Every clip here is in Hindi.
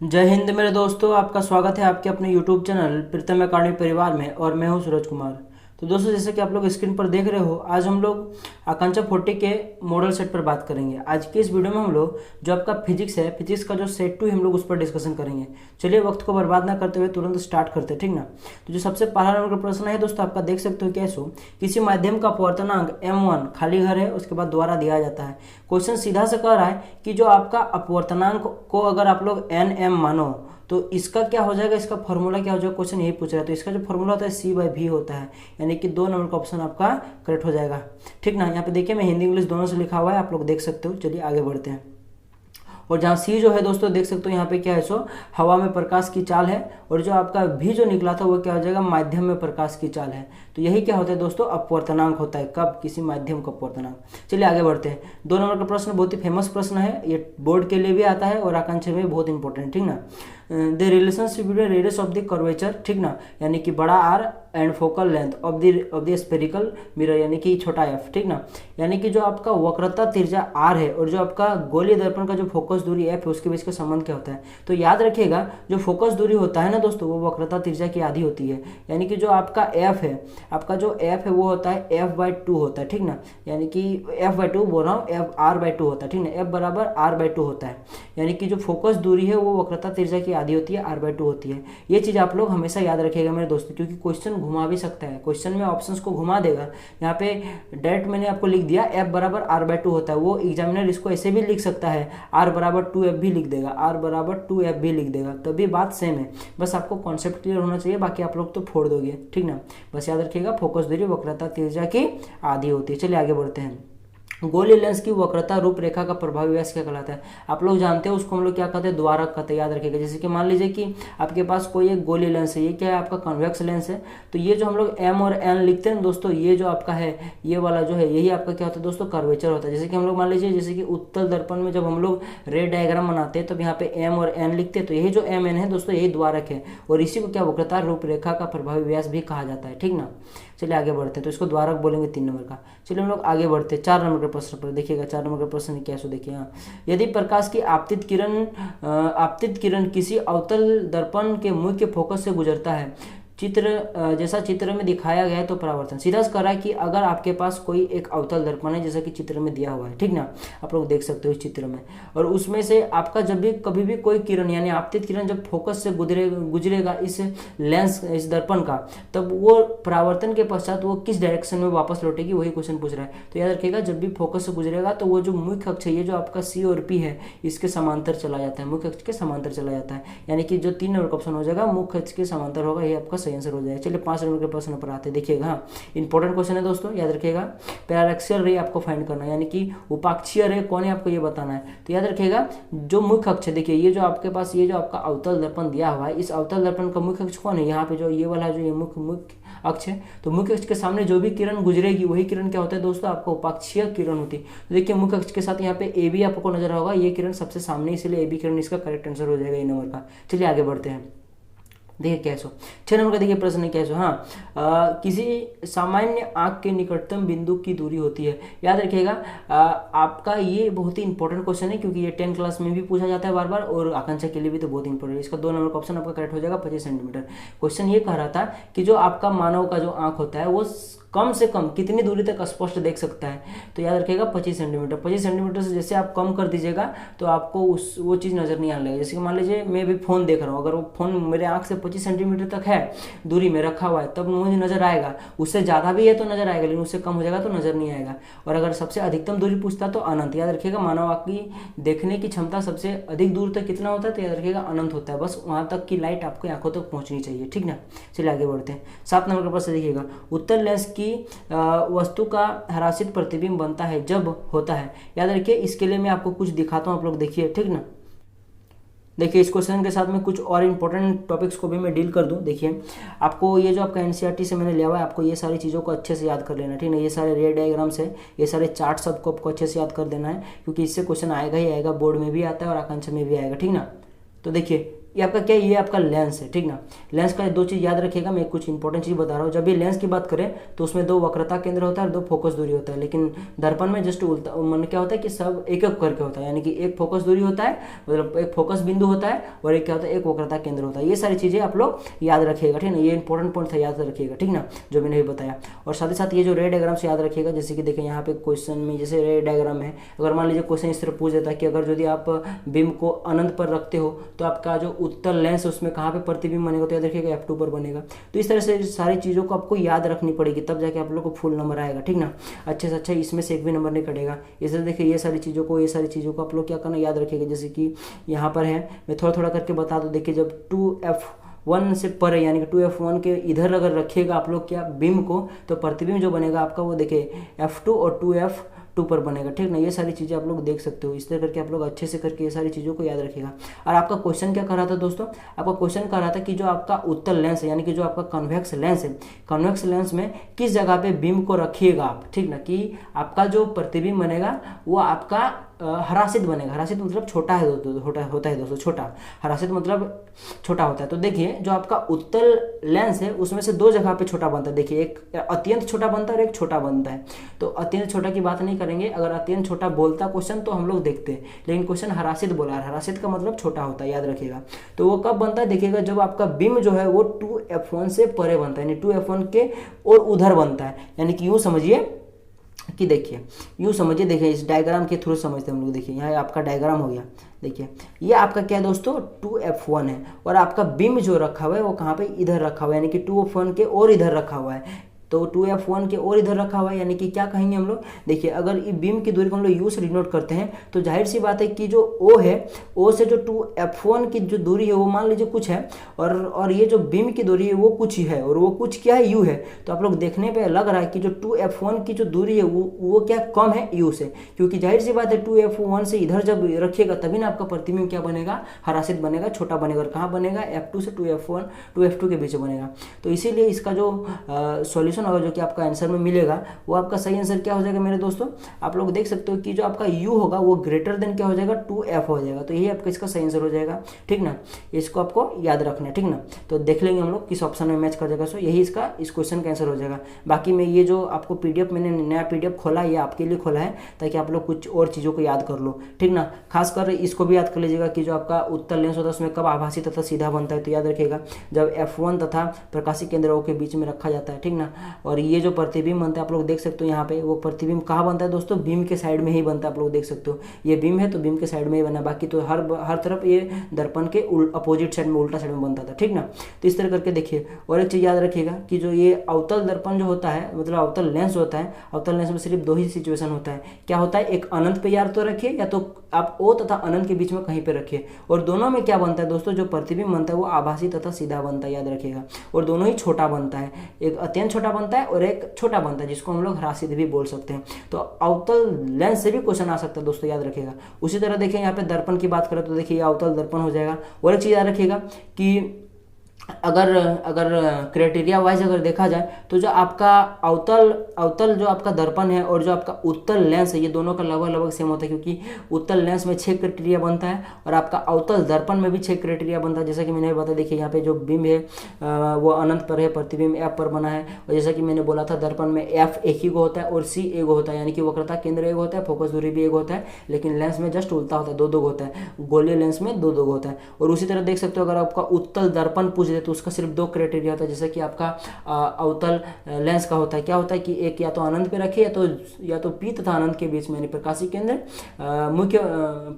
जय हिंद मेरे दोस्तों, आपका स्वागत है आपके अपने YouTube चैनल प्रीतम अकाडमी परिवार में। और मैं हूं सूरज कुमार। तो दोस्तों, जैसे कि आप लोग स्क्रीन पर देख रहे हो, आज हम लोग आकांक्षा 40 के मॉडल सेट पर बात करेंगे। आज की इस वीडियो में हम लोग जो आपका फिजिक्स है, फिजिक्स का जो सेट 2 हम लोग उस पर डिस्कशन करेंगे। चलिए वक्त को बर्बाद ना करते हुए तुरंत स्टार्ट करते हैं, ठीक ना। तो जो सबसे पहला नंबर का प्रश्न है दोस्तों, आपका देख सकते हो कैसे हो, किसी माध्यम का अपवर्तनांक m1 खाली घर है, उसके बाद द्वारा दिया जाता है। क्वेश्चन सीधा से कह रहा है कि जो आपका अपवर्तनांक को अगर आप लोग nm मानो तो इसका क्या हो जाएगा, इसका फॉर्मूला क्या हो जाएगा, क्वेश्चन यही पूछ रहा है। तो इसका जो फॉर्मूला होता है C/V होता है, यानी कि 2 नंबर का ऑप्शन आपका करेक्ट हो जाएगा, ठीक ना। यहाँ पे देखिए मैं हिंदी इंग्लिश दोनों से लिखा हुआ है, आप लोग देख सकते हो। चलिए आगे बढ़ते हैं। और जहाँ सी जो है दोस्तों, देख सकते हो यहाँ पे क्या है, सो हवा में प्रकाश की चाल है। और जो आपका भी जो निकला था वो क्या हो जाएगा, माध्यम में प्रकाश की चाल है। तो यही क्या होता है दोस्तों, अपवर्तनांक होता है। कब? किसी माध्यम का अपवर्तनांक। चलिए आगे बढ़ते हैं। 2 नंबर का प्रश्न बहुत ही फेमस प्रश्न है, ये बोर्ड के लिए भी आता है और आकांक्षा में बहुत इंपॉर्टेंट, ठीक ना। The relationship between radius of the curvature, ठीक ना, यानी कि बड़ा R and focal length of the spherical mirror, यानी कि छोटा एफ, ठीक ना। यानी कि जो आपका वक्रता त्रिज्या आर है और जो आपका गोलीय दर्पण का जो फोकस दूरी एफ है, उसके बीच का संबंध क्या होता है। तो याद रखिएगा, जो फोकस दूरी होता है ना दोस्तों, वो वक्रता त्रिज्या की आधी होती है। यानी कि जो आपका एफ है, आपका जो एफ है वो होता है f/2 होता है, ठीक ना। यानी कि f/2 बोल रहा हूँ, f r/2 होता है, ठीक ना। f बराबर r/2 होता है। यानी कि जो फोकस दूरी है वो वक्रता त्रिज्या की आधी होती है, r/2 होती है। ये चीज़ आप लोग हमेशा याद रखिएगा मेरे दोस्तों, क्योंकि क्वेश्चन घुमा भी सकता है, क्वेश्चन में ऑप्शंस को घुमा देगा। यहाँ पे डायरेक्ट मैंने आपको लिख दिया f बराबर r/2 होता है, वो एग्जामिनर इसको ऐसे भी लिख सकता है, r बराबर 2f भी लिख देगा, r बराबर 2f भी लिख देगा, तभी बात सेम है। बस आपको कॉन्सेप्ट क्लियर होना चाहिए, बाकी आप लोग तो फोड़ दोगे, ठीक ना। बस याद रखिएगा, फोकस दूरी वक्रता त्रिज्या की आधी होती है। चलिए आगे बढ़ते हैं। गोलीय लेंस की वक्रता रूपरेखा का प्रभावी व्यास क्या कहलाता है। आप लोग जानते हैं उसको हम लोग क्या कहते हैं, द्वारक कहते हैं। याद रखिएगा, जैसे कि मान लीजिए कि आपके पास कोई एक गोलीय लेंस है, ये क्या है आपका कन्वेक्स लेंस है। तो ये जो हम लोग m और n लिखते हैं दोस्तों, ये जो आपका है, ये वाला जो है, यही आपका क्या होता है दोस्तों, कर्वेचर होता है। जैसे कि हम लोग मान लीजिए, जैसे कि उत्तल दर्पण में जब हम लोग रे डायग्राम बनाते हैं, तब यहाँ पे m और n लिखते हैं। तो यही जो m n है दोस्तों, यही द्वारक है, और इसी को क्या वक्रता रूपरेखा का प्रभावी व्यास भी कहा जाता है, ठीक ना। चलिए आगे बढ़ते हैं। तो इसको द्वारक बोलेंगे 3 नंबर का। चलिए हम लोग आगे बढ़ते हैं 4 नंबर के प्रश्न पर। देखिएगा 4 नंबर का प्रश्न क्या सो देखिए। हाँ, यदि प्रकाश की आपतित किरण किसी अवतल दर्पण के मुख्य फोकस से गुजरता है, जैसा चित्र में दिखाया गया है, तो परावर्तन सीधा से कर रहा है कि अगर आपके पास कोई एक अवतल दर्पण है, जैसा कि चित्र में दिया हुआ है, ठीक ना, आप लोग देख सकते हो इस चित्र में, और उसमें से आपका जब भी कभी भी कोई किरण यानी आपतित किरण जब फोकस से गुजरेगा इस लेंस, इस दर्पण का, तब वो परावर्तन के पश्चात वो किस डायरेक्शन में वापस लौटेगी, वही क्वेश्चन पूछ रहा है। तो याद रखिएगा, जब भी फोकस से गुजरेगा तो वो जो मुख्य अक्ष है, ये जो आपका C और P है, इसके समांतर चला जाता है, मुख्य अक्ष के समांतर चला जाता है। यानी कि जो 3 नंबर का ऑप्शन हो जाएगा, मुख्य अक्ष के समांतर होगा, ये आपका आंसर हो जाएगा। चलिए 5 नंबर के प्रश्न पर आते हैं। देखिएगा, हाँ, इंपॉर्टेंट क्वेश्चन है दोस्तों, याद रखिएगा। पैराक्सियल रे आपको फाइंड करना है, यानी कि उपाक्षीय रे कौन है आपको ये बताना है। तो याद रखिएगा, जो मुख्य अक्ष है, देखिए ये जो आपके पास ये जो आपका अवतल दर्पण दिया हुआ है, इस अवतल दर्पण का मुख्य अक्ष कौन है, यहाँ पे जो ये वाला जो ये मुख्य अक्ष है। तो मुख्य अक्ष के सामने जो भी किरण गुजरेगी, वही किरण क्या होता है दोस्तों, आपको उपाक्षीय किरण होती है। तो देखिए मुख्य अक्ष के साथ यहाँ पे ए बी आपको नजर होगा, ये किरण सबसे सामने, इसलिए ए बी किरण इसका करेक्ट आंसर हो जाएगा ए नंबर का। चलिए आगे बढ़ते हैं। देखिए कैसो 6 नंबर का देखिए प्रश्न कैसो। हाँ, किसी सामान्य आंख के निकटतम बिंदु की दूरी होती है। याद रखिएगा, आपका ये बहुत ही इंपॉर्टेंट क्वेश्चन है, क्योंकि ये 10 क्लास में भी पूछा जाता है बार बार, और आकांक्षा के लिए भी तो बहुत इंपॉर्टेंट है। इसका 2 नंबर का ऑप्शन आपका करेक्ट हो जाएगा, 25 सेंटीमीटर। क्वेश्चन ये कह रहा था कि जो आपका मानव का जो आंख होता है, वो कम से कम कितनी दूरी तक स्पष्ट देख सकता है। तो याद रखिएगा 25 सेंटीमीटर। 25 सेंटीमीटर से जैसे आप कम कर दीजिएगा तो आपको वो चीज़ नज़र नहीं आने लगेगी। जैसे कि मान लीजिए मैं भी फ़ोन देख रहा हूँ, अगर वो फ़ोन मेरे आँख से 25 सेंटीमीटर तक है दूरी में रखा हुआ है, तब मुझे नज़र आएगा। उससे ज़्यादा भी है तो नज़र आएगा, लेकिन उससे कम हो जाएगा तो नज़र नहीं आएगा। और अगर सबसे अधिकतम दूरी पूछता तो अनंत। याद रखिएगा, मानव आँख की देखने की क्षमता सबसे अधिक दूर तक कितना होता है, तो याद रखिएगा अनंत होता है। बस वहाँ तक की लाइट आपको आँखों तक पहुँचनी चाहिए, ठीक ना। चलिए आगे बढ़ते हैं। 7 नंबर का प्रश्न देखिएगा। उत्तल लेंस की वस्तु का हरासित प्रतिबिंब बनता है जब होता है। याद रखिए, इसके लिए मैं आपको कुछ दिखाता हूँ, आप लोग देखिए, ठीक ना। देखिए इस क्वेश्चन के साथ में कुछ और इंपॉर्टेंट टॉपिक्स को भी मैं डील कर दूं। देखिए आपको ये जो आपका एनसीईआरटी से मैंने लिया हुआ है, आपको ये सारी चीज़ों को अच्छे से याद कर लेना, ठीक है। ये सारे रे डायग्राम्स है, ये सारे चार्ट सबको आपको अच्छे से याद कर देना है, क्योंकि इससे क्वेश्चन आएगा ही आएगा, बोर्ड में भी आता है और आकांक्षा में भी आएगा, ठीक ना। तो देखिए ये आपका क्या है, ये आपका लेंस है, ठीक ना। लेंस का दो चीज़ याद रखिएगा, मैं कुछ इंपॉर्टेंट चीज़ बता रहा हूँ। जब भी लेंस की बात करें तो उसमें दो वक्रता केंद्र होता है और दो फोकस दूरी होता है, लेकिन दर्पण में जस्ट उल्टा मन क्या होता है कि सब एक एक करके होता है, यानी कि एक फोकस दूरी होता है, मतलब एक फोकस बिंदु होता है, और एक क्या होता है, एक वक्रता केंद्र होता है। ये सारी चीज़ें आप लोग याद रखिएगा, ठीक ना। ये इंपॉर्टेंट पॉइंट था, याद रखिएगा, ठीक ना, जो मैंने भी बताया। और साथ ही साथ ये जो रे डायग्राम से याद रखिएगा, जैसे कि देखें यहाँ पे क्वेश्चन में जैसे रे डायग्राम है, अगर मान लीजिए क्वेश्चन इस तरह पूछ देता है कि अगर यदि आप बीम को अनंत पर रखते हो तो आपका जो उत्तल लेंस है उसमें कहाँ पे प्रतिबिंब बनेगा, तो याद रखिएगा F2 पर बनेगा। तो इस तरह से सारी चीज़ों को आपको याद रखनी पड़ेगी, तब जाके आप लोग को फुल नंबर आएगा, ठीक ना। अच्छे से अच्छा इसमें से एक भी नंबर नहीं कटेगा। इसलिए देखिए ये सारी चीज़ों को आप लोग क्या करना, याद रखिएगा। जैसे कि यहाँ पर है, मैं थोड़ा थोड़ा करके बता दूँ। देखिए जब 2F1 से पर यानी कि 2F1 के इधर अगर रखिएगा आप लोग क्या बीम को, तो प्रतिबिंब जो बनेगा आपका वो देखिए F2 और 2F2 पर बनेगा, ठीक ना। ये सारी चीज़ें आप लोग देख सकते हो। इस तरह करके आप लोग अच्छे से करके ये सारी चीज़ों को याद रखिएगा। और आपका क्वेश्चन क्या कर रहा था दोस्तों, आपका क्वेश्चन कर रहा था कि जो आपका उत्तल लेंस है, यानी कि जो आपका कन्वेक्स लेंस है, कन्वेक्स लेंस में किस जगह पे बीम को रखिएगा आप, ठीक ना, कि आपका जो प्रतिबिंब बनेगा वो आपका हरासित बनेगा। हरासित मतलब छोटा है होता है दोस्तों, छोटा। हरासित मतलब छोटा होता है। तो देखिए जो आपका उत्तल लेंस है उसमें से दो जगह पे छोटा बनता है। देखिए एक अत्यंत छोटा बनता है और एक छोटा बनता है। तो अत्यंत छोटा की बात नहीं करेंगे, अगर अत्यंत छोटा बोलता क्वेश्चन तो हम लोग देखते हैं, लेकिन क्वेश्चन हरासित बोला है। हरासित का मतलब छोटा होता है, याद रखिएगा। तो वो कब बनता है, देखिएगा जब आपका बीम जो है वो 2F1 से परे बनता है, यानी 2F1 के और उधर बनता है। यानी कि यूँ समझिए कि देखिए इस डायग्राम के थ्रू समझते हैं हम लोग। देखिए यहाँ आपका डायग्राम हो गया। देखिए ये आपका क्या है दोस्तों, 2F1 है, और आपका बीम जो रखा हुआ है वो कहाँ पे, इधर रखा हुआ है, यानी कि 2F1 के और इधर रखा हुआ है। तो 2F1 के और इधर रखा हुआ है, यानी कि क्या कहेंगे हम लोग। देखिए अगर ये बीम की दूरी को हम लोग यू से डिनोट करते हैं तो जाहिर सी बात है कि जो O है, O से जो 2F1 की जो दूरी है वो मान लीजिए कुछ है, और ये जो बीम की दूरी है वो कुछ ही है, और वो कुछ क्या है, U है। तो आप लोग देखने पे लग रहा है कि जो 2F1 की जो दूरी है वो क्या कम है U से, क्योंकि जाहिर सी बात है 2F1 से इधर जब रखिएगा तभी ना आपका प्रतिबिंब क्या बनेगा, हरासित बनेगा, छोटा बनेगा। और कहाँ बनेगा, F2 से 2F2 के बीच बनेगा। तो इसीलिए इसका जो सॉल्यूशन होगा, जो कि आपका आंसर में मिलेगा, वो आपका सही आंसर क्या हो जाएगा मेरे दोस्तों। आप लोग देख सकते हो कि जो आपका U होगा वो ग्रेटर देन क्या हो जाएगा, 2F हो जाएगा। तो यही आपका इसका सही आंसर हो जाएगा, ठीक ना। इसको आपको याद रखना है, ठीक ना। तो देख लेंगे हम लोग किस ऑप्शन में मैच कर जाएगा। सो यही इसका इस क्वेश्चन का आंसर हो जाएगा। बाकी मैं ये जो आपको PDF मैंने नया PDF खोला, ये आपके लिए खोला है ताकि आप लोग कुछ और चीज़ों को याद कर लो, ठीक ना। खासकर इसको भी याद कर लीजिएगा कि जो आपका उत्तल लेंस होता है उसमें कब आभासी तथा सीधा बनता है। तो याद रखिएगा जब F1 तथा प्रकाशी केंद्र O के बीच में रखा जाता है, ठीक ना। और ये जो प्रतिबिंब बनता है आप लोग देख सकते हो यहाँ पे, वो प्रतिबिंब कहाँ बनता है दोस्तों, बीम के साइड में ही बनता है। आप लोग देख सकते हो ये बीम है तो बीम के साइड में ही बना, बाकी तो हर तरफ ये दर्पण के अपोजिट साइड में, उल्टा साइड में बनता था, ठीक ना। तो इस तरह करके देखिए। और एक चीज़ याद रखिएगा कि जो ये अवतल दर्पण जो होता है, मतलब अवतल लेंस होता है, अवतल लेंस में सिर्फ दो ही सिचुएशन होता है। क्या होता है, एक अनंत पे यार तो रखिए, या तो आप O तथा अनंत के बीच में कहीं पे रखिए। और दोनों में क्या बनता है दोस्तों, जो प्रतिबिंब बनता है वो आभासी तथा सीधा बनता है, याद रखिएगा। और दोनों ही छोटा बनता है, एक अत्यंत छोटा बनता है और एक छोटा बनता है, जिसको हम लोग हरासित भी बोल सकते हैं। तो अवतल लेंस से भी क्वेश्चन आ सकता है दोस्तों, याद रखिएगा। उसी तरह देखिए यहाँ पे दर्पण की बात करें तो देखिए अवतल दर्पण हो जाएगा। और एक चीज़ याद रखिएगा कि अगर क्राइटेरिया वाइज अगर देखा जाए तो जो आपका अवतल जो आपका दर्पण है और जो आपका उत्तल लेंस है, ये दोनों का लगभग सेम होता है, क्योंकि उत्तल लेंस में 6 क्राइटेरिया बनता है और आपका अवतल दर्पण में भी 6 क्राइटेरिया बनता है। जैसा कि मैंने बताया, देखिए यहाँ पे जो बिंब है वो अनंत पर है, प्रतिबिंब F पर बना है। और जैसा कि मैंने बोला था दर्पण में F एक ही गो होता है और C एक गो होता है, यानी कि वक्रता केंद्र एक होता है, फोकस दूरी भी एक होता है। लेकिन लेंस में जस्ट उल्टा होता है, दो दो होता है, गोलीय लेंस में दो होता है। और उसी तरह देख सकते हो अगर आपका उत्तल दर्पण पूछ दे तो उसका सिर्फ 2 क्राइटेरिया होता है। जैसे कि आपका अवतल लेंस का होता है, क्या होता है कि एक या तो अनंत पे रखे या तो P तथा अनंत के बीच में, यानी प्रकाशी केंद्र, मुख्य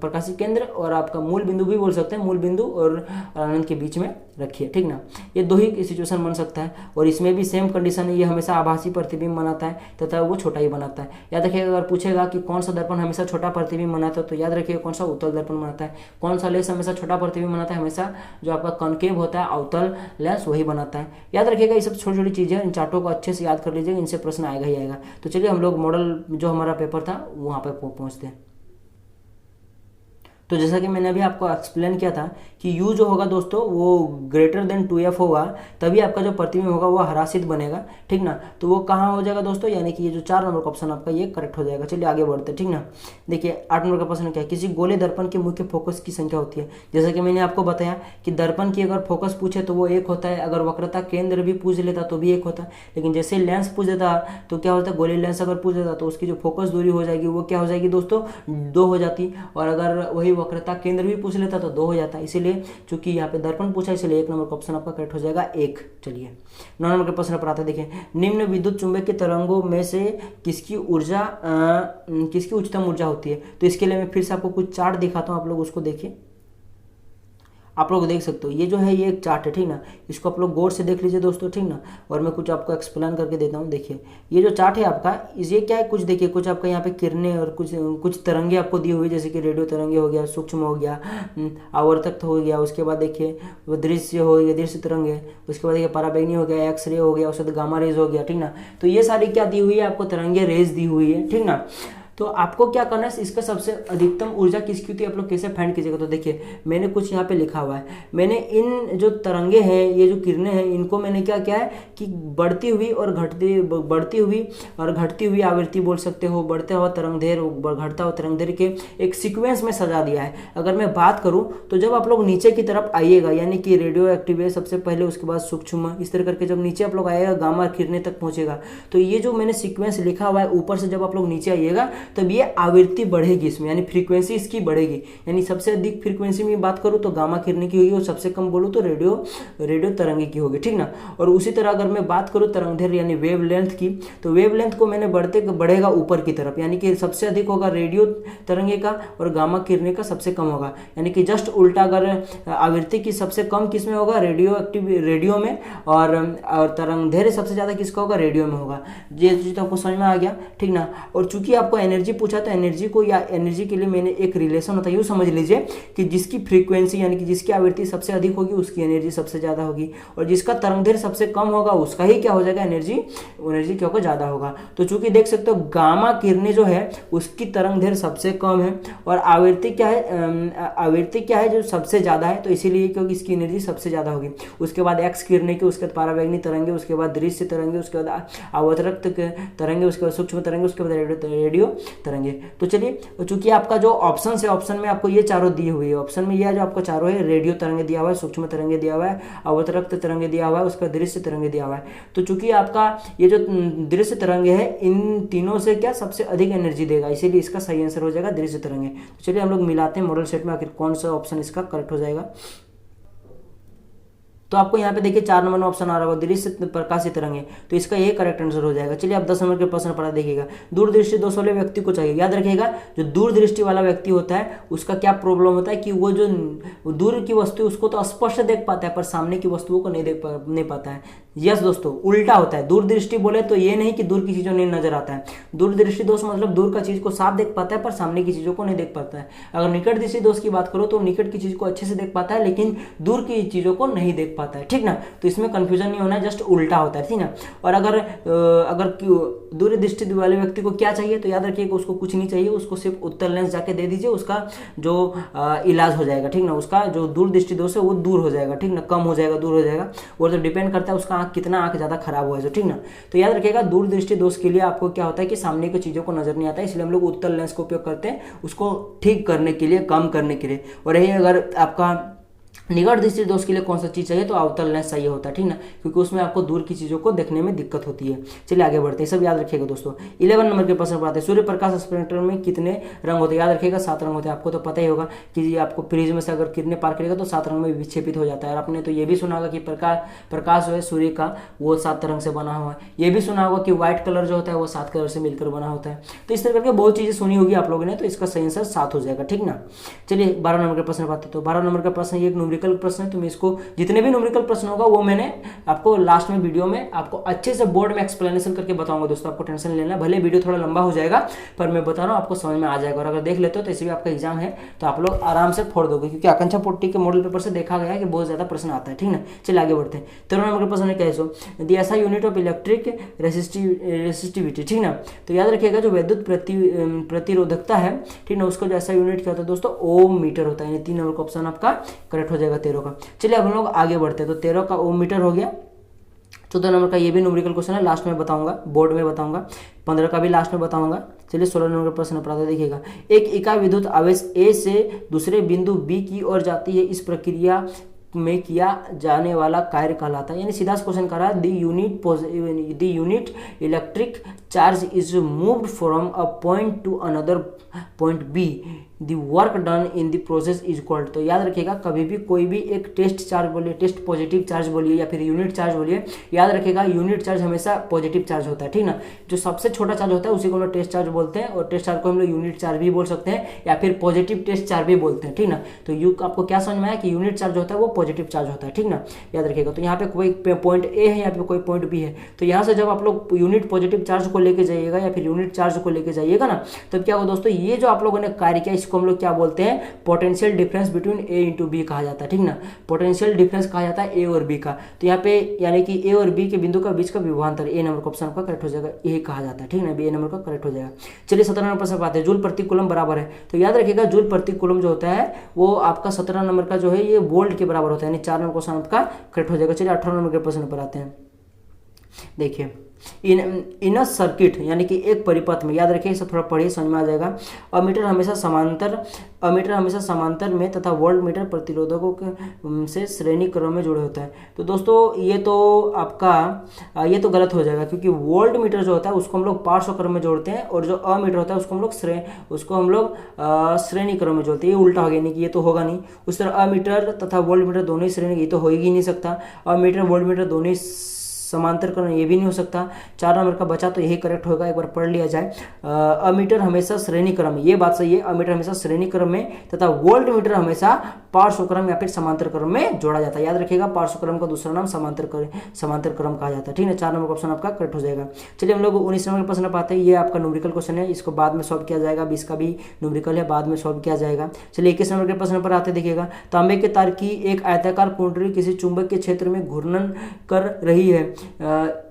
प्रकाशी केंद्र और आपका मूल बिंदु भी बोल सकते हैं, मूल बिंदु और अनंत के बीच में रखिए, ठीक ना। ये दो ही सिचुएशन बन सकता है। और इसमें भी सेम कंडीशन है, ये हमेशा आभासी प्रतिबिंब बनाता है तथा वो छोटा ही बनाता है। याद रखिएगा अगर पूछेगा कि कौन सा दर्पण हमेशा छोटा प्रतिबिंब बनाता है, तो याद रखिएगा कौन सा, उत्तल दर्पण बनाता है। कौन सा लेंस हमेशा छोटा प्रतिबिंब बनाता है, हमेशा जो आपका कॉनकेव होता है अवतल लेंस वही बनाता है। याद रखिएगा ये सब छोटी छोटी चीज़ें, इन चार्टों को अच्छे से याद कर लीजिएगा, इनसे प्रश्न आएगा ही आएगा। तो चलिए हम लोग मॉडल जो हमारा पेपर था वहाँ पर पहुँचते हैं। तो जैसा कि मैंने अभी आपको एक्सप्लेन किया था कि U जो होगा दोस्तों वो ग्रेटर देन 2F होगा, तभी आपका जो प्रतिबिंब होगा वो हरासित बनेगा, ठीक ना। तो वो कहाँ हो जाएगा दोस्तों, यानी कि ये जो 4 नंबर का ऑप्शन आपका ये करेक्ट हो जाएगा। चलिए आगे बढ़ते हैं, ठीक ना। देखिए 8 नंबर का प्रश्न क्या है, किसी गोले दर्पण के मुख्य फोकस की संख्या होती है। जैसा कि मैंने आपको बताया कि दर्पण की अगर फोकस पूछे तो वो 1 होता है, अगर वक्रता केंद्र भी पूछ लेता तो भी 1 होता है, लेकिन जैसे लेंस पूछ देता तो क्या होता है, गोले लेंस अगर पूछ देता तो उसकी जो फोकस दूरी हो जाएगी वो क्या हो जाएगी दोस्तों, 2 हो जाती, और अगर वही वक्रता केंद्र भी पूछ लेता तो 2 हो जाता। इसीलिए चूंकि यहाँ पे दर्पण पूछा इसलिए 1 नंबर का ऑप्शन आपका करेक्ट हो जाएगा 1। चलिए 9 नंबर के प्रश्न पर आते हैं। देखिए निम्न विद्युत चुंबकीय तरंगों में से किसकी उच्चतम ऊर्जा होती है। तो इसके लिए मैं फिर से आपको कुछ चार्ट दिखाता हूँ, आप लोग उसको देखिए। आप लोग देख सकते हो ये जो है ये एक चार्ट है, ठीक ना। इसको आप लोग गौर से देख लीजिए दोस्तों, ठीक ना। और मैं कुछ आपको एक्सप्लेन करके देता हूँ। देखिए ये जो चार्ट है आपका, ये क्या है, कुछ देखिए, कुछ आपका यहाँ पे किरणें और कुछ तरंगे आपको दी हुई, जैसे कि रेडियो तरंगे हो गया, सूक्ष्म हो गया, आवर्तक हो गया, उसके बाद देखिए वो दृश्य हो गया, दृश्य तरंगे, उसके बाद देखिए पराबैंगनी हो गया, एक्सरे हो गया, उसके बाद गामा रेज हो गया, ठीक ना। तो ये सारी क्या दी हुई है आपको, तरंगे रेज दी हुई है, ठीक ना। तो आपको क्या करना है, इसका सबसे अधिकतम ऊर्जा किसकी होती है आप लोग कैसे फाइंड कीजिएगा। तो देखिए मैंने कुछ यहाँ पे लिखा हुआ है, मैंने इन जो तरंगे हैं, ये जो किरणें हैं, इनको मैंने क्या किया है कि बढ़ती हुई और घटती हुई आवृत्ति बोल सकते हो, बढ़ता हुआ तरंगदैर्घ्य, घटता हुआ तरंगदैर्घ्य के एक सीक्वेंस में सजा दिया है। अगर मैं बात करूँ तो जब आप लोग नीचे की तरफ आइएगा, यानी कि रेडियो एक्टिव है सबसे पहले, उसके बाद सूक्ष्म, इस तरह करके जब नीचे आप लोग आएगा गामा किरणें तक पहुंचेगा। तो ये जो मैंने सीक्वेंस लिखा हुआ है ऊपर से जब आप लोग नीचे आइएगा तब ये आवृत्ति बढ़ेगी इसमें, यानी फ्रीक्वेंसी इसकी बढ़ेगी। यानी सबसे अधिक फ्रीक्वेंसी में बात करूँ तो गामा किरणें की होगी, और सबसे कम बोलूँ तो रेडियो तरंगे की होगी, ठीक ना। और उसी तरह अगर मैं बात करूँ तरंगदैर्घ्य यानी वेव लेंथ की, तो वेव लेंथ को मैंने बढ़ेगा ऊपर की तरफ, यानी कि सबसे अधिक होगा रेडियो तरंगे का और गामा किरणें का सबसे कम होगा। यानी कि जस्ट उल्टा, अगर आवृत्ति की सबसे कम किस में होगा, रेडियो में, और तरंगदैर्घ्य सबसे ज्यादा किसका होगा, रेडियो में होगा। ये चीज तो आपको समझ में आ गया, ठीक ना। और चूंकि आपको एनर्जी पूछा तो एनर्जी को, या एनर्जी के लिए मैंने एक रिलेशन होता है, यूँ समझ लीजिए कि जिसकी फ्रीक्वेंसी यानी कि जिसकी आवृत्ति सबसे अधिक होगी उसकी एनर्जी सबसे ज़्यादा होगी, और जिसका तरंगदैर्घ्य सबसे कम होगा उसका ही क्या हो जाएगा, एनर्जी क्या होगा, ज़्यादा होगा। तो चूंकि देख सकते हो गामा किरणें जो है उसकी तरंगदैर्घ्य सबसे कम है, और आवृत्ति क्या है जो सबसे ज़्यादा है, तो इसीलिए क्योंकि इसकी एनर्जी सबसे ज़्यादा होगी। उसके बाद एक्स किरणें की, उसके बाद पराबैंगनी तरंगे, उसके बाद दृश्य तरंगे, उसके बाद आवर्तक तरंगे, उसके बाद सूक्ष्म तरंगे, उसके बाद रेडियो तरंगे। तो चलिए चूंकि आपका जो ऑप्शन है, ऑप्शन में आपको ये चारों दी हुई है, ऑप्शन में ये जो आपको चारों है, रेडियो तरंगे दिया हुआ है, सूक्ष्म तरंगे दिया हुआ है, आवर्तक तरंगे दिया हुआ है, उसका दृश्य तरंगे दिया हुआ है। तो चूंकि आपका ये जो दृश्य तरंगे है इन तीनों से क्या सबसे अधिक एनर्जी देगा, इसीलिए इसका सही आंसर हो जाएगा दृश्य तरंगे। तो चलिए हम लोग मिलाते हैं मॉडल सेट में आखिर कौन सा ऑप्शन इसका करेक्ट हो जाएगा। तो आपको यहाँ पे देखिए 4 नंबर में ऑप्शन आ रहा होगा दृश्य प्रकाशीय तरंगे, तो इसका ये करेक्ट आंसर हो जाएगा। चलिए आप 10 नंबर के प्रश्न पढ़ा देखिएगा, दूरदृष्टि दोष वाले व्यक्ति को चाहिए। याद रखिएगा जो दूरदृष्टि वाला व्यक्ति होता है उसका क्या प्रॉब्लम होता है कि वो जो दूर की वस्तु उसको तो स्पष्ट देख पाता है पर सामने की वस्तुओं को नहीं पाता है। यस दोस्तों, उल्टा होता है। दूरदृष्टि बोले तो ये नहीं कि दूर की चीजों नहीं नजर आता है, दूरदृष्टि दोष मतलब दूर का चीज को साफ देख पाता है पर सामने की चीजों को नहीं देख पाता है। अगर निकट दृष्टि दोष की बात करो तो निकट की चीज को अच्छे से देख पाता है लेकिन दूर की चीजों को नहीं देख पाता है, ठीक ना। तो इसमें कंफ्यूजन नहीं होना है, जस्ट उल्टा होता है, ठीक ना। और अगर दूरदृष्टि वाले व्यक्ति को क्या चाहिए तो याद रखिएगा उसको कुछ नहीं चाहिए, उसको सिर्फ उत्तर लेंस जाके दे दीजिए, उसका जो इलाज हो जाएगा, ठीक ना। उसका जो दूरदृष्टि दोष है वो दूर हो जाएगा, ठीक ना, कम हो जाएगा, दूर हो जाएगा। वो तो डिपेंड करता है उसका कितना आंख ज्यादा खराब हुआ है, ठीक ना। तो याद रखिएगा दूरदृष्टि दोष के लिए आपको क्या होता है कि सामने की चीजों को नजर नहीं आता है, इसलिए हम लोग उत्तल लेंस का उपयोग करते हैं उसको ठीक करने के लिए, कम करने के लिए। और यही अगर आपका निकट दृष्टि दोष के लिए कौन सा चीज चाहिए तो अवतल लेंस चाहिए होता है, ठीक ना, क्योंकि उसमें आपको दूर की चीजों को देखने में दिक्कत होती है। चलिए आगे बढ़ते हैं, सब याद रखिएगा दोस्तों। 11 नंबर के प्रश्न पढ़ाते हैं, सूर्य प्रकाश स्पेक्ट्रम में कितने रंग होते हैं। याद रखिएगा 7 रंग होते हैं। आपको तो पता ही होगा कि आपको प्रिज्म से अगर किरणें पार करेगा तो 7 रंग में विक्षेपित हो जाता है। और आपने तो ये भी सुना होगा कि प्रकाश जो है सूर्य का वो 7 रंग से बना हुआ है। ये भी सुना होगा कि व्हाइट कलर जो होता है वो 7 कलर से मिलकर बना होता है। तो इस तरह करके बहुत चीजें सुनी होगी आप लोगों ने, तो इसका सही आंसर 7 हो जाएगा, ठीक ना। चलिए 12 नंबर का प्रश्न पढ़ते हैं। तो 12 नंबर का प्रश्न एक न्यूमेरिकल प्रश्न है, तो मैं इसको जितने भी न्यूमेरिकल प्रश्न होगा वो मैंने आपको लास्ट में वीडियो में आपको अच्छे से बोर्ड में एक्सप्लेनेशन करके बताऊंगा दोस्तों। आपको टेंशन लेना, भले वीडियो थोड़ा लंबा हो जाएगा पर मैं बता रहा हूँ आपको समझ में आ जाएगा। और अगर देख लेते हो तो इसे भी आपका एग्जाम है तो आप लोग आराम से फोड़ दोगे, क्योंकि आकांक्षा पोट्टी के मॉडल पेपर से देखा गया है कि बहुत ज्यादा प्रश्न आता है। ठीक ना, चलिए आगे बढ़ते हैं। 13 नंबर का प्रश्न है कैसे दी ऐसा यूनिट ऑफ इलेक्ट्रिक रेसिस्टिविटी। ठीक ना, तो याद रखिएगा जो विद्युत प्रतिरोधकता है, ठीक ना, उसका जो ऐसा यूनिट क्या होता है दोस्तों, ओम मीटर होता है। यानी 3 नंबर का ऑप्शन आपका करेक्ट हो जाएगा 13 का। चलिए अब हम लोग आगे बढ़ते हैं। तो 13 का ओम मीटर हो गया। 14 नंबर का ये भी न्यूमेरिकल क्वेश्चन है, लास्ट में बताऊंगा, बोर्ड में बताऊंगा। 15 का भी लास्ट में बताऊंगा। चलिए 16 नंबर का प्रश्न पढ़ाते देखिएगा। एक इकाई विद्युत आवेश ए से दूसरे बिंदु बी की ओर जाती है, इस प्रक्रिया में किया जाने वाला कार्य कहलाता है। यानी सीधा क्वेश्चन कर रहा है, the unit electric charge is moved from a point to another point B, the work done in the process is equal. तो याद रखिएगा कभी भी कोई भी एक टेस्ट चार्ज बोलिए, टेस्ट पॉजिटिव चार्ज बोलिए या फिर यूनिट चार्ज बोलिए, याद रखिएगा यूनिट चार्ज हमेशा पॉजिटिव चार्ज होता है। ठीक ना, जो सबसे छोटा चार्ज होता है उसी को हम लोग टेस्ट चार्ज बोलते हैं, और टेस्ट चार्ज को हम लोग यूनिट चार्ज भी बोल सकते हैं या फिर पॉजिटिव टेस्ट चार्ज भी बोलते हैं। ठीक ना, तो आपको क्या समझ में आया कि यूनिट चार्ज होता है वो पॉजिटिव चार्ज होता है। ठीक ना, याद रखिएगा। तो यहाँ पे कोई पॉइंट ए है, यहाँ पे कोई पॉइंट बी है, तो यहाँ से जब आप लोग यूनिट पॉजिटिव चार्ज को लेके जाइएगा या फिर यूनिट चार्ज को लेके जाइएगा ना, तब क्या होगा दोस्तों, ये जो आप लोगों ने कार्य किया इसको हम लोग क्या बोलते हैं, पोटेंशियल डिफरेंस बिटवीन ए इंटू बी कहा जाता है। ठीक ना, पोटेंशियल डिफरेंस कहा जाता है ए और बी का। तो यहाँ पे यानी कि ए और बी के बिंदु का बीच का विभवांतर, ए नंबर का ऑप्शन आपका करेक्ट हो जाएगा, ये कहा जाता है। ठीक ना, बी ए नंबर का करेक्ट हो जाएगा। चलिए 17 नंबर प्रश्न पाते हैं। जूल प्रति कूलम बराबर है, तो याद रखिएगा जूल प्रति कूलम जो होता है वो आपका 17 नंबर का जो है ये वोल्ट के बराबर होता है, यानी 4 नंबर क्वेश्चन आपका करेक्ट हो जाएगा। चलिए 18 नंबर के प्रश्न पर आते हैं। देखिए इन अ सर्किट, यानी कि एक परिपथ में, याद रखिए इसे थोड़ा पढ़िए समझ में आ जाएगा। अमीटर हमेशा समांतर में तथा वोल्ट मीटर प्रतिरोधकों से श्रेणी क्रम में जुड़े होता है। तो दोस्तों ये तो आपका ये तो गलत हो जाएगा, क्योंकि वोल्ट मीटर जो होता है उसको हम लोग पार्श्व क्रम में जोड़ते हैं, और जो अमीटर होता है उसको हम लोग श्रेणी क्रम में जोड़ते हैं। ये उल्टा हो गया, नहीं कि ये तो होगा नहीं। उस तरह अमीटर तथा वोल्ट मीटर दोनों ही श्रेणी, ये तो हो ही नहीं सकता। अमीटर वोल्ट मीटर दोनों ही समांतर क्रम, ये भी नहीं हो सकता। 4 नंबर का बचा तो यही करेक्ट होगा, एक बार पढ़ लिया जाए। अमीटर हमेशा श्रेणी क्रम में, ये बात सही है, अमीटर हमेशा श्रेणी क्रम में तथा वोल्ट मीटर हमेशा पार्श्व क्रम या फिर समांतर क्रम में जोड़ा जाता है। याद रखिएगा पार्श्व क्रम का दूसरा नाम समांतर क्रम कहा जाता है। ठीक है, 4 नंबर का ऑप्शन आपका करेक्ट हो जाएगा। चलिए हम लोग 19 नंबर का प्रश्न पाते हैं। ये आपका न्यूमेरिकल क्वेश्चन है, इसको बाद में सॉल्व किया जाएगा। 20 का भी न्यूमेरिकल है, बाद में सॉल्व किया जाएगा। चलिए 21 नंबर के प्रश्न पर आते देखिएगा। तांबे के तार की एक आयताकार कुंडली किसी चुंबक के क्षेत्र में घूर्णन कर रही है,